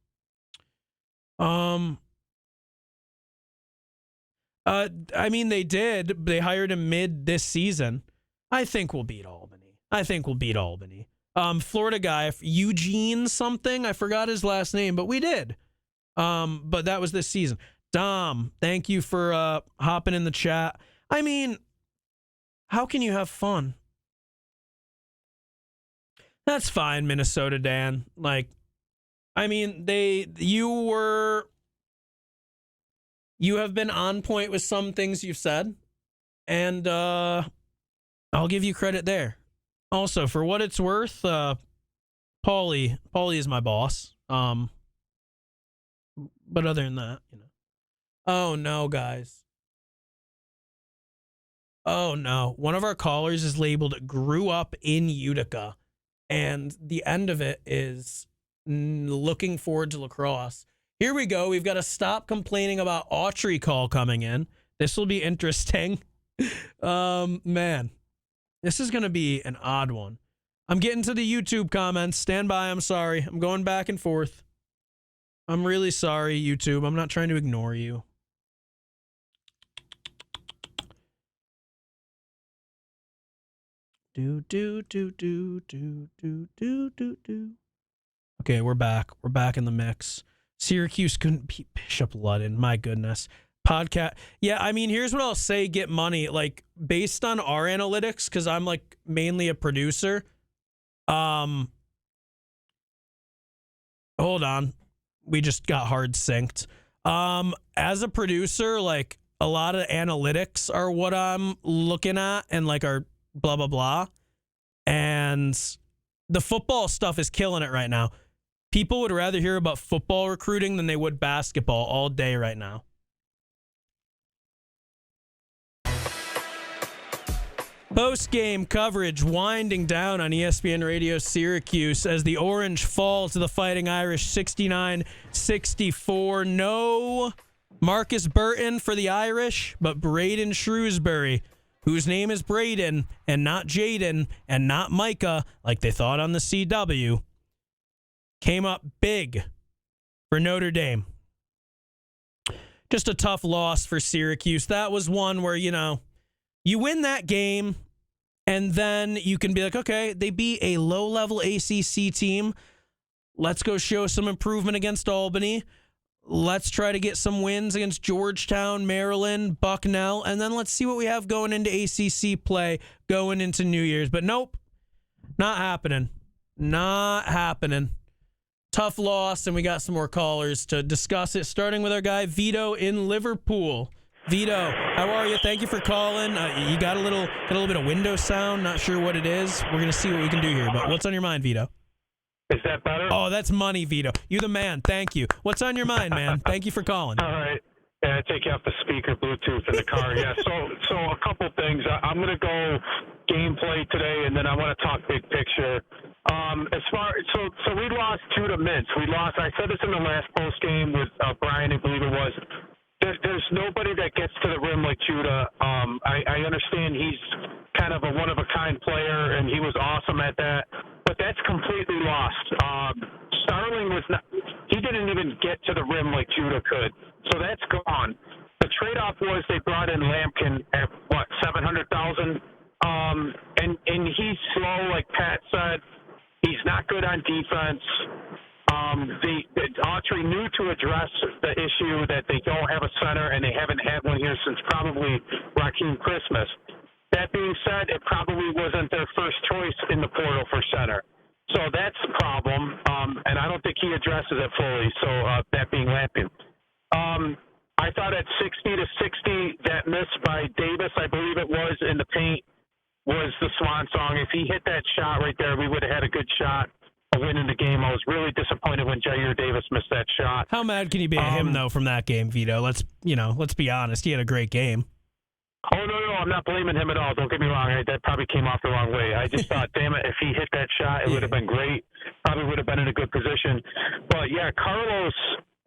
They did. They hired him mid this season. I think we'll beat Albany. Florida guy, Eugene something. I forgot his last name, but we did. But that was this season. Dom, thank you for hopping in the chat. I mean, how can you have fun? That's fine, Minnesota Dan. Like, I mean, you have been on point with some things you've said, and I'll give you credit there. Also, for what it's worth, Paulie is my boss. But other than that, Oh no, guys. Oh no. One of our callers is labeled grew up in Utica, and the end of it is looking forward to lacrosse. Here we go. We've got to stop complaining about Autry call coming in. This will be interesting. Man, this is going to be an odd one. I'm getting to the YouTube comments. Stand by. I'm sorry. I'm going back and forth. I'm really sorry, YouTube. I'm not trying to ignore you. Okay, we're back. We're back in the mix. Syracuse couldn't beat Bishop Ludden. My goodness. Podcast. Yeah, I mean, here's what I'll say. Get money. Like, based on our analytics, because I'm, like, mainly a producer. Hold on. We just got hard synced. As a producer, like, a lot of analytics are what I'm looking at and, like, our blah, blah, blah. And the football stuff is killing it right now. People would rather hear about football recruiting than they would basketball all day right now. Post-game coverage winding down on ESPN Radio Syracuse as the Orange fall to the Fighting Irish 69-64. No Marcus Burton for the Irish, but Braden Shrewsbury, whose name is Braden and not Jaden and not Micah, like they thought on the CW, came up big for Notre Dame. Just a tough loss for Syracuse. That was one where, you win that game and then you can be like, okay, they beat a low-level ACC team. Let's go show some improvement against Albany. Let's try to get some wins against Georgetown, Maryland, Bucknell, and then let's see what we have going into ACC play going into New Year's. But nope, not happening. Not happening. Tough loss, and we got some more callers to discuss it, starting with our guy Vito in Liverpool. Vito, how are you? Thank you for calling. You got a little bit of window sound. Not sure what it is. We're gonna see what we can do here. But what's on your mind, Vito? Is that better? Oh, that's money, Vito. You're the man. Thank you. What's on your mind, man? Thank you for calling. All right. Yeah, I take you off the speaker, Bluetooth in the car. Yeah. So a couple things. I'm gonna go gameplay today, and then I want to talk big picture. So we lost 2 to Mintz. I said this in the last post game with Brian, I believe it was. There's nobody that gets to the rim like Judah. I understand he's kind of a one-of-a-kind player, and he was awesome at that, but that's completely lost. Starling was not – he didn't even get to the rim like Judah could, so that's gone. The trade-off was they brought in Lampkin at, $700,000? And he's slow, like Pat said. He's not good on defense. Autry knew to address the issue that they don't have a center, and they haven't had one here since probably Raheem Christmas. That being said, it probably wasn't their first choice in the portal for center. So that's the problem, and I don't think he addresses it fully, so that being Lampkin. I thought at 60-60, that miss by Davis, I believe it was, in the paint, was the swan song. If he hit that shot right there, we would have had a good shot of winning the game. I was really disappointed when Jair Davis missed that shot. How mad can you be at him, though, from that game, Vito? Let's be honest. He had a great game. Oh, no, I'm not blaming him at all. Don't get me wrong. That probably came off the wrong way. I just thought, damn it, if he hit that shot, it would have been great. Probably would have been in a good position. But, yeah, Carlos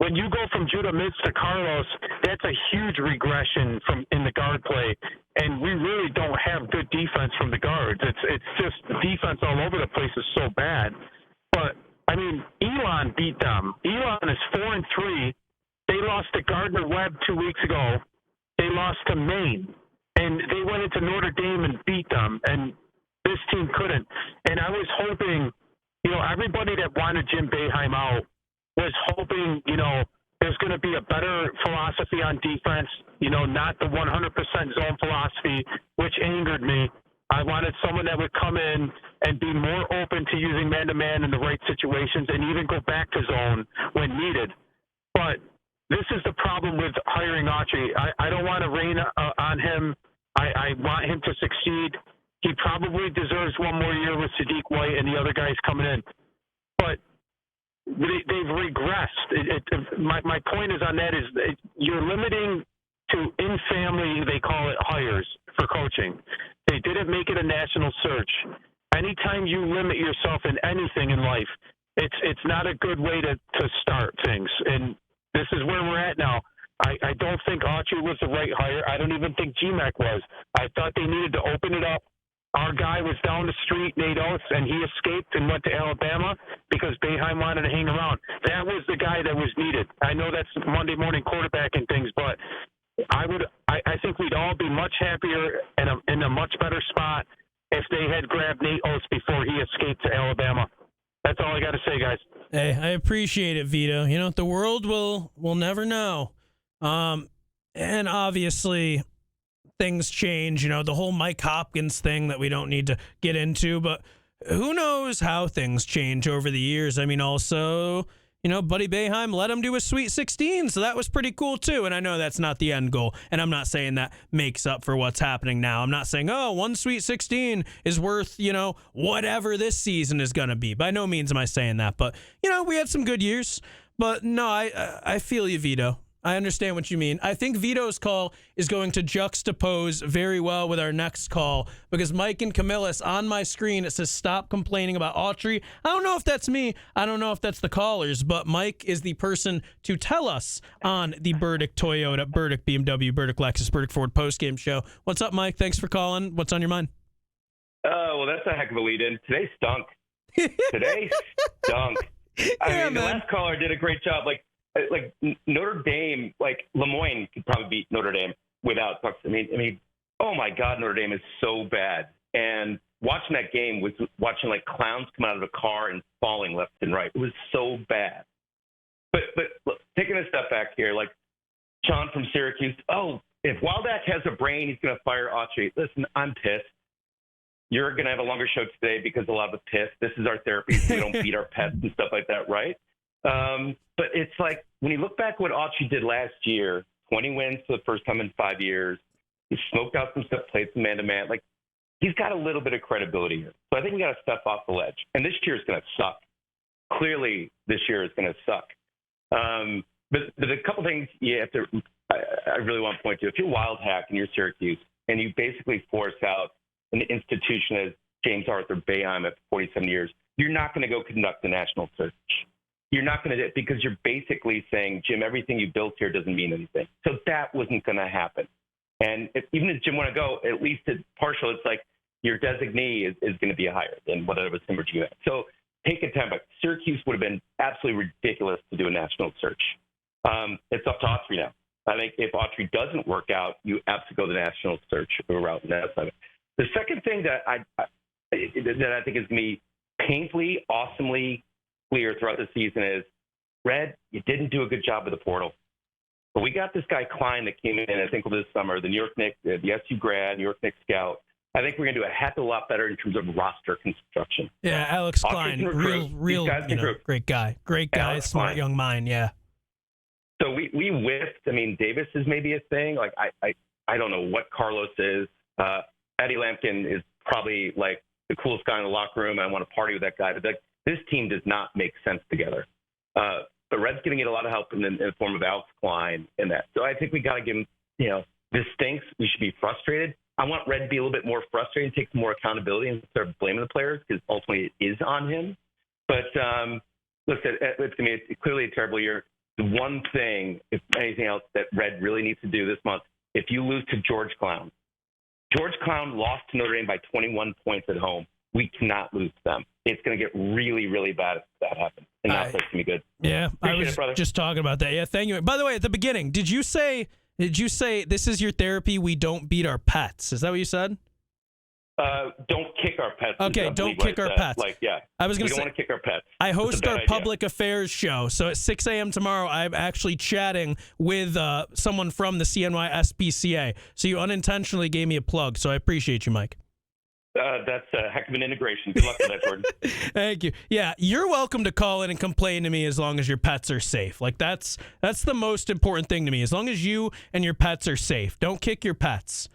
when you go from Judah Mitz to Carlos, that's a huge regression in the guard play, and we really don't have good defense from the guards. It's just defense all over the place is so bad. But I mean, Elon beat them. Elon is 4-3. They lost to Gardner-Webb 2 weeks ago. They lost to Maine, and they went into Notre Dame and beat them. And this team couldn't. And I was hoping, everybody that wanted Jim Boeheim out was hoping, there's going to be a better philosophy on defense, not the 100% zone philosophy, which angered me. I wanted someone that would come in and be more open to using man-to-man in the right situations and even go back to zone when needed. But this is the problem with hiring Autry. I don't want to rain on him. I want him to succeed. He probably deserves one more year with Sadiq White and the other guys coming in. But they've regressed. My point is on that is you're limiting to in-family, they call it, hires for coaching. They didn't make it a national search. Anytime you limit yourself in anything in life, it's not a good way to start things. And this is where we're at now. I don't think Autry was the right hire. I don't even think GMAC was. I thought they needed to open it up. Our guy was down the street, Nate Oates, and he escaped and went to Alabama because Boeheim wanted to hang around. That was the guy that was needed. I know that's Monday morning quarterbacking things, but I think we'd all be much happier and in a much better spot if they had grabbed Nate Oates before he escaped to Alabama. That's all I got to say, guys. Hey, I appreciate it, Vito. The world will never know. And obviously things change, the whole Mike Hopkins thing that we don't need to get into, but who knows how things change over the years. I mean, also, Buddy Boeheim let him do a Sweet 16, so that was pretty cool too. And I know that's not the end goal, and I'm not saying that makes up for what's happening now. I'm not saying, one Sweet 16 is worth, whatever this season is going to be. By no means am I saying that, but, we had some good years. But no, I feel you, Vito. I understand what you mean. I think Vito's call is going to juxtapose very well with our next call because Mike and Camillus on my screen, it says stop complaining about Autry. I don't know if that's me. I don't know if that's the callers, but Mike is the person to tell us on the Burdick Toyota, Burdick BMW, Burdick Lexus, Burdick Ford postgame show. What's up, Mike? Thanks for calling. What's on your mind? Well, that's a heck of a lead-in. Today stunk. Today stunk. The last caller did a great job. Like Notre Dame, like Lemoyne could probably beat Notre Dame without Bucks. I mean, oh my God, Notre Dame is so bad. And watching that game was watching like clowns come out of a car and falling left and right. It was so bad. But look, taking a step back here, like Sean from Syracuse. If Wildak has a brain, he's going to fire Autry. Listen, I'm pissed. You're going to have a longer show today because a lot of us pissed. This is our therapy. So we don't beat our pets and stuff like that, right? But it's like when you look back what Autry did last year, 20 wins for the first time in 5 years. He smoked out some stuff, played some man-to-man. Like, he's got a little bit of credibility here. So I think we got to step off the ledge. And this year is going to suck. Clearly, this year is going to suck. But a couple things you have to I really want to point to. If you're Wild Hack and you're Syracuse and you basically force out an institution as James Arthur Boeheim at 47 years, you're not going to go conduct a national search. You're not going to, because you're basically saying, Jim, everything you built here doesn't mean anything. So that wasn't going to happen. And even if Jim want to go, at least it's partial. It's like your designee is going to be higher than whatever was Timber G. So take a time back. Syracuse would have been absolutely ridiculous to do a national search. It's up to Autry now. I think if Autry doesn't work out, you absolutely go the national search route. And that's it. The second thing that I think is going to be painfully, awesomely clear throughout the season is, Red, you didn't do a good job with the portal. But we got this guy Klein that came in, I think, this summer, the New York Knicks, the SU grad, New York Knicks scout. I think we're going to do a heck of a lot better in terms of roster construction. Yeah, Alex Klein, real great guy. Great guy, Alex smart Klein. Young mind, yeah. So we whiffed. I mean, Davis is maybe a thing. Like, I don't know what Carlos is. Eddie Lampkin is probably, like, the coolest guy in the locker room. I want to party with that guy. But this team does not make sense together. But Red's going to get a lot of help in the form of Alex Klein in that. So I think we got to give him, this stinks. We should be frustrated. I want Red to be a little bit more frustrated, take some more accountability and start blaming the players because ultimately it is on him. But listen, it's clearly a terrible year. the one thing, if anything else, that Red really needs to do this month, if you lose to George Clown lost to Notre Dame by 21 points at home. We cannot lose to them. It's going to get really, really bad if that happens. And that's going to be good. Yeah, Appreciate I was just talking about that. Yeah, thank you. By the way, at the beginning, did you say this is your therapy? We don't beat our pets. Is that what you said? Don't kick our pets. Okay, don't kick our pets. I was going to say, we don't want to kick our pets. I host our idea. public affairs show. So at 6 a.m. tomorrow, I'm actually chatting with someone from the CNY SPCA. So you unintentionally gave me a plug. So I appreciate you, Mike. That's a heck of an integration. Good luck with that, Jordan. Thank you. Yeah, you're welcome to call in and complain to me as long as your pets are safe. Like that's the most important thing to me. As long as you and your pets are safe, don't kick your pets.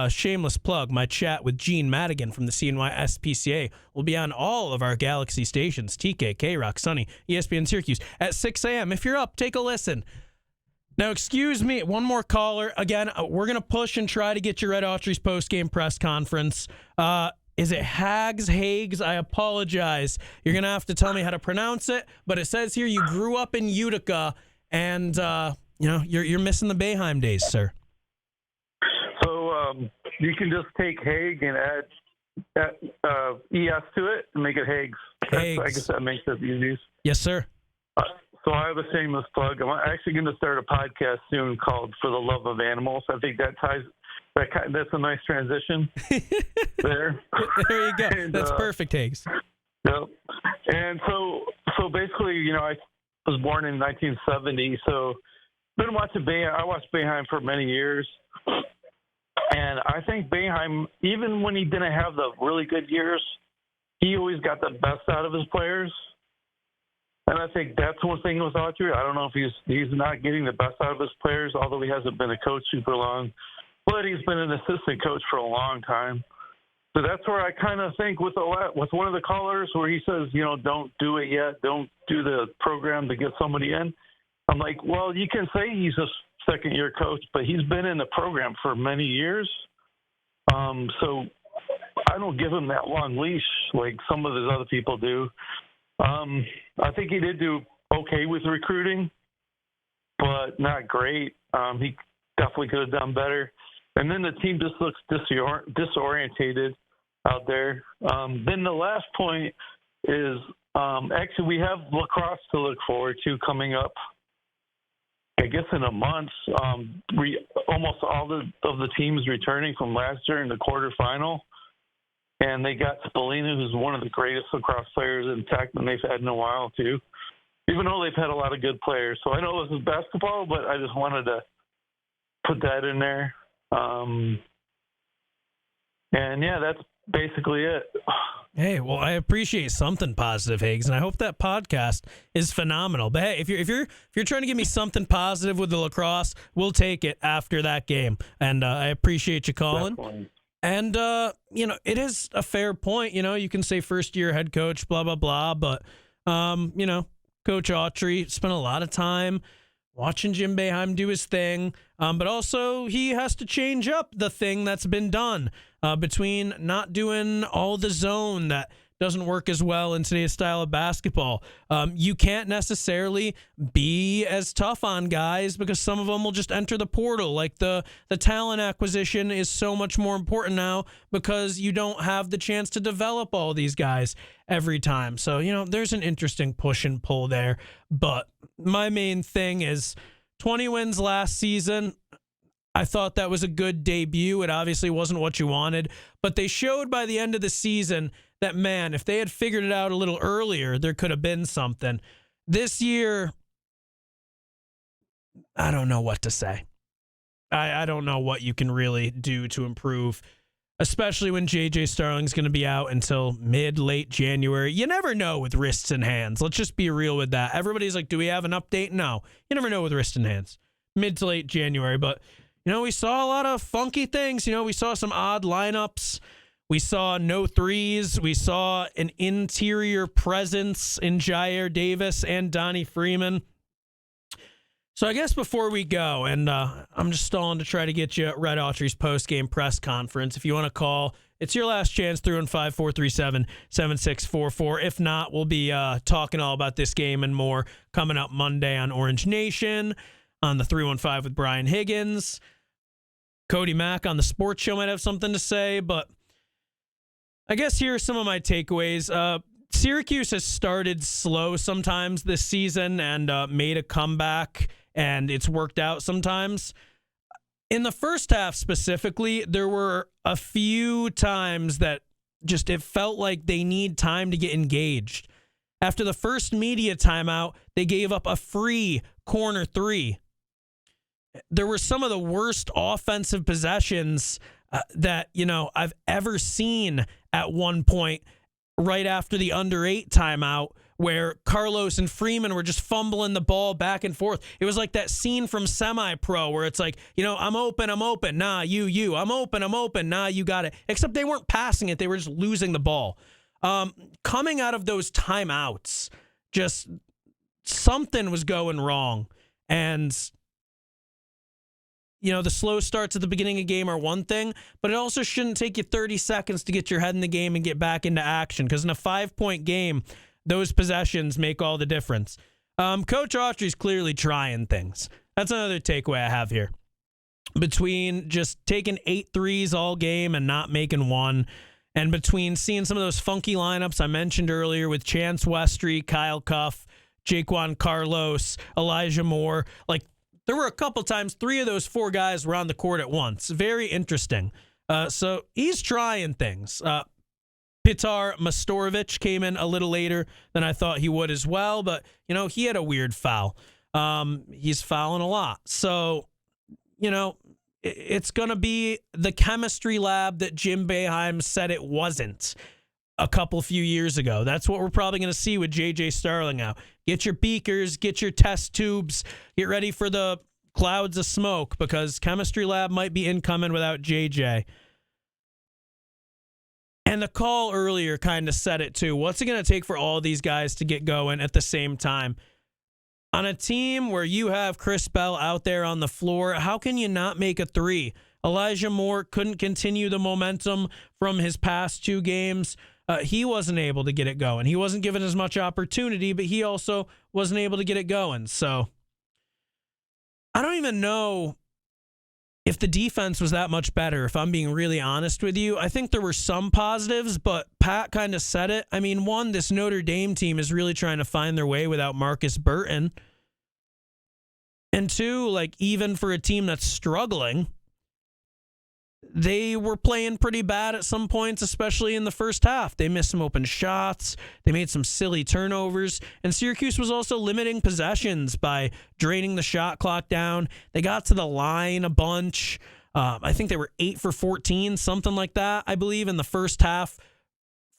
Shameless plug, my chat with Gene Madigan from the CNY SPCA will be on all of our Galaxy stations, TK, K-Rock, Sunny, ESPN Syracuse, at 6 a.m. If you're up, take a listen. Now, excuse me, one more caller. Again, we're going to push and try to get you Red Autry's post-game press conference. Is it Hags? I apologize. You're going to have to tell me how to pronounce it, but it says here you grew up in Utica, and you're missing the Boeheim days, sir. So you can just take Hague and add ES to it and make it Hags. I guess that makes it easiest. Yes, sir. So I have a shameless plug. I'm actually going to start a podcast soon called For the Love of Animals. I think that's a nice transition there. There you go. That's perfect, Hags. Yep. And so basically, I was born in 1970, so been watching Boeheim. I watched Boeheim for many years. And I think Boeheim, even when he didn't have the really good years, he always got the best out of his players. And I think that's one thing with Autry. I don't know if he's not getting the best out of his players, although he hasn't been a coach super long. But he's been an assistant coach for a long time. So that's where I kind of think with one of the callers where he says, don't do it yet, don't do the program to get somebody in. I'm like, well, you can say he's a second-year coach, but he's been in the program for many years. So I don't give him that long leash like some of his other people do. I think he did do okay with recruiting, but not great. He definitely could have done better. And then the team just looks disorientated out there. Then the last point is actually we have lacrosse to look forward to coming up. I guess in a month, almost all of the teams returning from last year in the quarterfinal. And they got Spallina, who's one of the greatest lacrosse players in Tech-Man they've had in a while, too. Even though they've had a lot of good players. So I know this is basketball, but I just wanted to put that in there. And, yeah, that's basically it. Hey, well, I appreciate something positive, Hags, and I hope that podcast is phenomenal. But hey, if you're trying to give me something positive with the lacrosse, we'll take it after that game. And I appreciate you calling. Definitely. And, it is a fair point. You can say first-year head coach, blah, blah, blah. But, Coach Autry spent a lot of time watching Jim Boeheim do his thing. But also he has to change up the thing that's been done between not doing all the zone that doesn't work as well in today's style of basketball. You can't necessarily be as tough on guys because some of them will just enter the portal. Like the talent acquisition is so much more important now because you don't have the chance to develop all these guys every time. So, there's an interesting push and pull there. But my main thing is 20 wins last season. I thought that was a good debut. It obviously wasn't what you wanted, but they showed by the end of the season that, man, if they had figured it out a little earlier, there could have been something. This year, I don't know what to say. I don't know what you can really do to improve, especially when J.J. Starling's going to be out until late January. You never know with wrists and hands. Let's just be real with that. Everybody's like, do we have an update? No. You never know with wrists and hands. Mid to late January. But, we saw a lot of funky things. We saw some odd lineups. We saw no threes. We saw an interior presence in Jair Davis and Donnie Freeman. So I guess before we go, and I'm just stalling to try to get you Red Autry's post-game press conference. If you want to call, it's your last chance, 315-437-7644. If not, we'll be talking all about this game and more coming up Monday on Orange Nation, on the 315 with Brian Higgins. Cody Mack on the sports show might have something to say, but I guess here are some of my takeaways. Syracuse has started slow sometimes this season and made a comeback, and it's worked out sometimes. In the first half specifically, there were a few times that just it felt like they need time to get engaged. After the first media timeout, they gave up a free corner three. There were some of the worst offensive possessions that, I've ever seen at one point right after the under 8 timeout, where Carlos and Freeman were just fumbling the ball back and forth. It was like that scene from Semi-Pro where it's like, I'm open. Nah, you. I'm open. Nah, you got it. Except they weren't passing it. They were just losing the ball. Coming out of those timeouts, just something was going wrong. And the slow starts at the beginning of the game are one thing, but it also shouldn't take you 30 seconds to get your head in the game and get back into action, because in a 5-point game, those possessions make all the difference. Coach Autry's clearly trying things. That's another takeaway I have here. Between just taking 8 threes all game and not making one, and between seeing some of those funky lineups I mentioned earlier with Chance Westry, Kyle Cuff, Jaquan Carlos, Elijah Moore, there were a couple times 3 of those 4 guys were on the court at once. Very interesting. So he's trying things. Pitar Mastorovich came in a little later than I thought he would as well, but, he had a weird foul. He's fouling a lot. So, it's going to be the chemistry lab that Jim Boeheim said it wasn't a few years ago. That's what we're probably going to see with J.J. Starling now. Get your beakers, get your test tubes, get ready for the clouds of smoke, because chemistry lab might be incoming without J.J. And the call earlier kind of said it too. What's it going to take for all these guys to get going at the same time? On a team where you have Chris Bell out there on the floor, how can you not make a 3? Elijah Moore couldn't continue the momentum from his past 2 games. He wasn't able to get it going. He wasn't given as much opportunity, but he also wasn't able to get it going. So I don't even know if the defense was that much better, if I'm being really honest with you. I think there were some positives, but Pat kind of said it. I mean, one, this Notre Dame team is really trying to find their way without Marcus Burton. And 2, even for a team that's struggling, they were playing pretty bad at some points, especially in the first half. They missed some open shots. They made some silly turnovers. And Syracuse was also limiting possessions by draining the shot clock down. They got to the line a bunch. I think they were 8 for 14, something like that, I believe, in the first half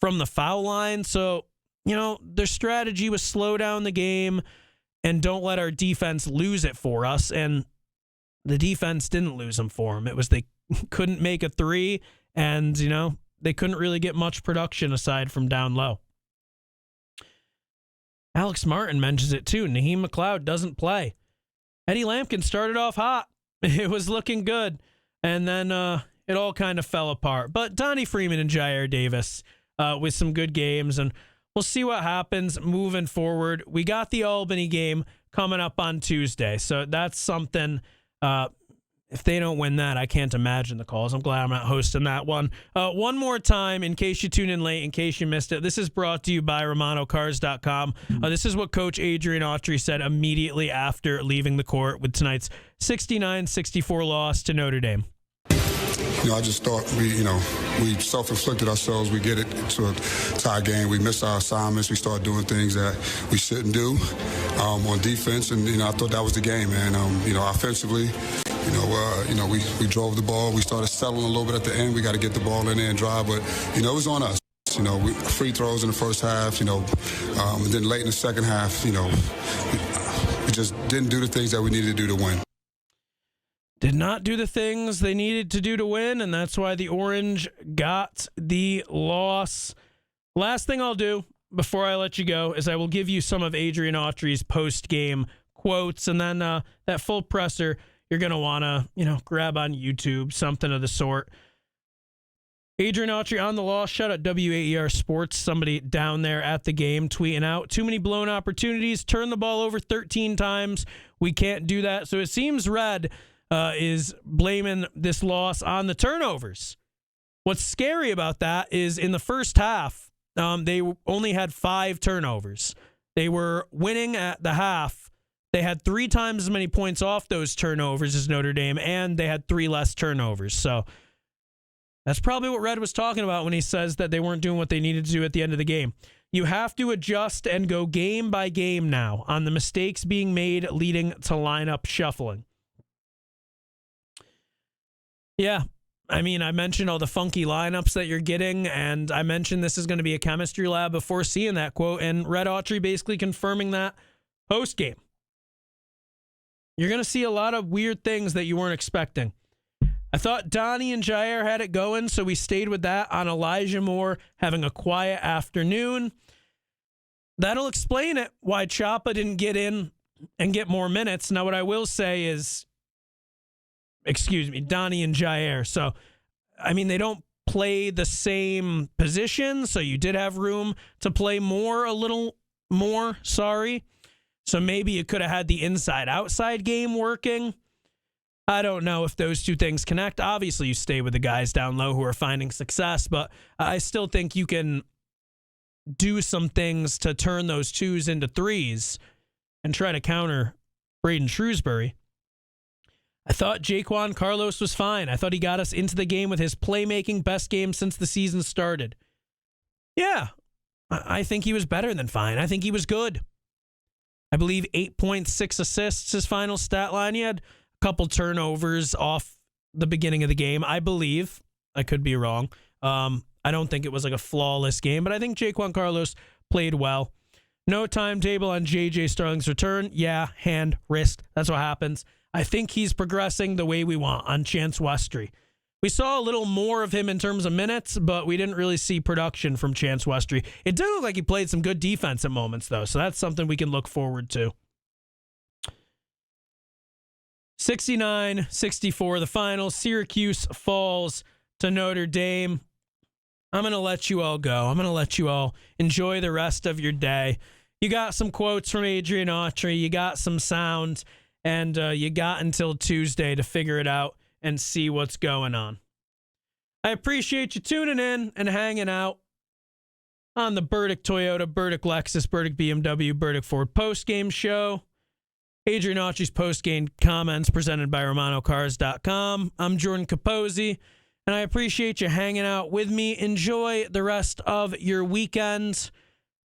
from the foul line. So, their strategy was slow down the game and don't let our defense lose it for us. And the defense didn't lose them for them. It was they couldn't make a 3, and, they couldn't really get much production aside from down low. Alex Martin mentions it too. Naheem McLeod doesn't play. Eddie Lampkin started off hot. It was looking good, and then it all kind of fell apart. But Donnie Freeman and Jair Davis with some good games, and we'll see what happens moving forward. We got the Albany game coming up on Tuesday, so that's something. If they don't win that, I can't imagine the calls. I'm glad I'm not hosting that one. One more time, in case you tuned in late, in case you missed it, this is brought to you by RomanoCars.com. This is what Coach Adrian Autry said immediately after leaving the court with tonight's 69-64 loss to Notre Dame. I just thought we self-inflicted ourselves. We get it to a tie game. We miss our assignments. We start doing things that we shouldn't do on defense, and I thought that was the game, man. Offensively, we drove the ball. We started settling a little bit at the end. We got to get the ball in there and drive, but it was on us. Free throws in the first half. And then late in the second half, we just didn't do the things that we needed to do to win. Did not do the things they needed to do to win, and that's why the Orange got the loss. Last thing I'll do before I let you go is I will give you some of Adrian Autry's post-game quotes, and then that full presser, you're going to want to, grab on YouTube, something of the sort. Adrian Autry on the loss. Shout out WAER Sports. Somebody down there at the game tweeting out, too many blown opportunities. Turn the ball over 13 times. We can't do that. So it seems Red is blaming this loss on the turnovers. What's scary about that is in the first half, they only had 5 turnovers. They were winning at the half. They had 3 times as many points off those turnovers as Notre Dame, and they had 3 less turnovers. So that's probably what Red was talking about when he says that they weren't doing what they needed to do at the end of the game. You have to adjust and go game by game now on the mistakes being made leading to lineup shuffling. Yeah, I mean, I mentioned all the funky lineups that you're getting, and I mentioned this is going to be a chemistry lab before seeing that quote, and Red Autry basically confirming that post-game. You're going to see a lot of weird things that you weren't expecting. I thought Donnie and Jair had it going, so we stayed with that on Elijah Moore having a quiet afternoon. That'll explain it, why Chapa didn't get in and get more minutes. Now, what I will say is, Donnie and Jair. So, I mean, they don't play the same position, so you did have room to play a little more, So maybe you could have had the inside-outside game working. I don't know if those two things connect. Obviously, you stay with the guys down low who are finding success, but I still think you can do some things to turn those 2s into 3s and try to counter Braden Shrewsbury. I thought Jaquan Carlos was fine. I thought he got us into the game with his playmaking, best game since the season started. Yeah, I think he was better than fine. I think he was good. I believe 8.6 assists, his final stat line. He had couple turnovers off the beginning of the game, I believe. I could be wrong. I don't think it was like a flawless game, but I think Jaquan Carlos played well. No timetable on J.J. Starling's return. Yeah, hand, wrist. That's what happens. I think he's progressing the way we want on Chance Westry. We saw a little more of him in terms of minutes, but we didn't really see production from Chance Westry. It did look like he played some good defense at moments, though, so that's something we can look forward to. 69-64, the final. Syracuse falls to Notre Dame. I'm going to let you all go. I'm going to let you all enjoy the rest of your day. You got some quotes from Adrian Autry. You got some sound, and you got until Tuesday to figure it out and see what's going on. I appreciate you tuning in and hanging out on the Burdick Toyota, Burdick Lexus, Burdick BMW, Burdick Ford postgame show. Adrian Autry's postgame comments presented by RomanoCars.com. I'm Jordan Capozzi, and I appreciate you hanging out with me. Enjoy the rest of your weekend.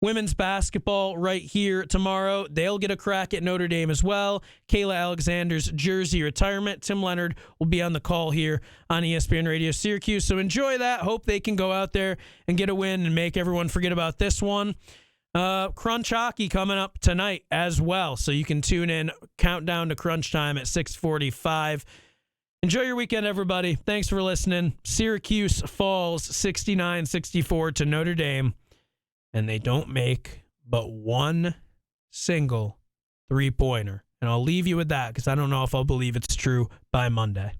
Women's basketball right here tomorrow. They'll get a crack at Notre Dame as well. Kayla Alexander's jersey retirement. Tim Leonard will be on the call here on ESPN Radio Syracuse. So enjoy that. Hope they can go out there and get a win and make everyone forget about this one. Crunch hockey coming up tonight as well. So you can tune in. Countdown to crunch time at 6:45. Enjoy your weekend, everybody. Thanks for listening. Syracuse falls 69-64 to Notre Dame. And they don't make but one single three-pointer. And I'll leave you with that because I don't know if I'll believe it's true by Monday.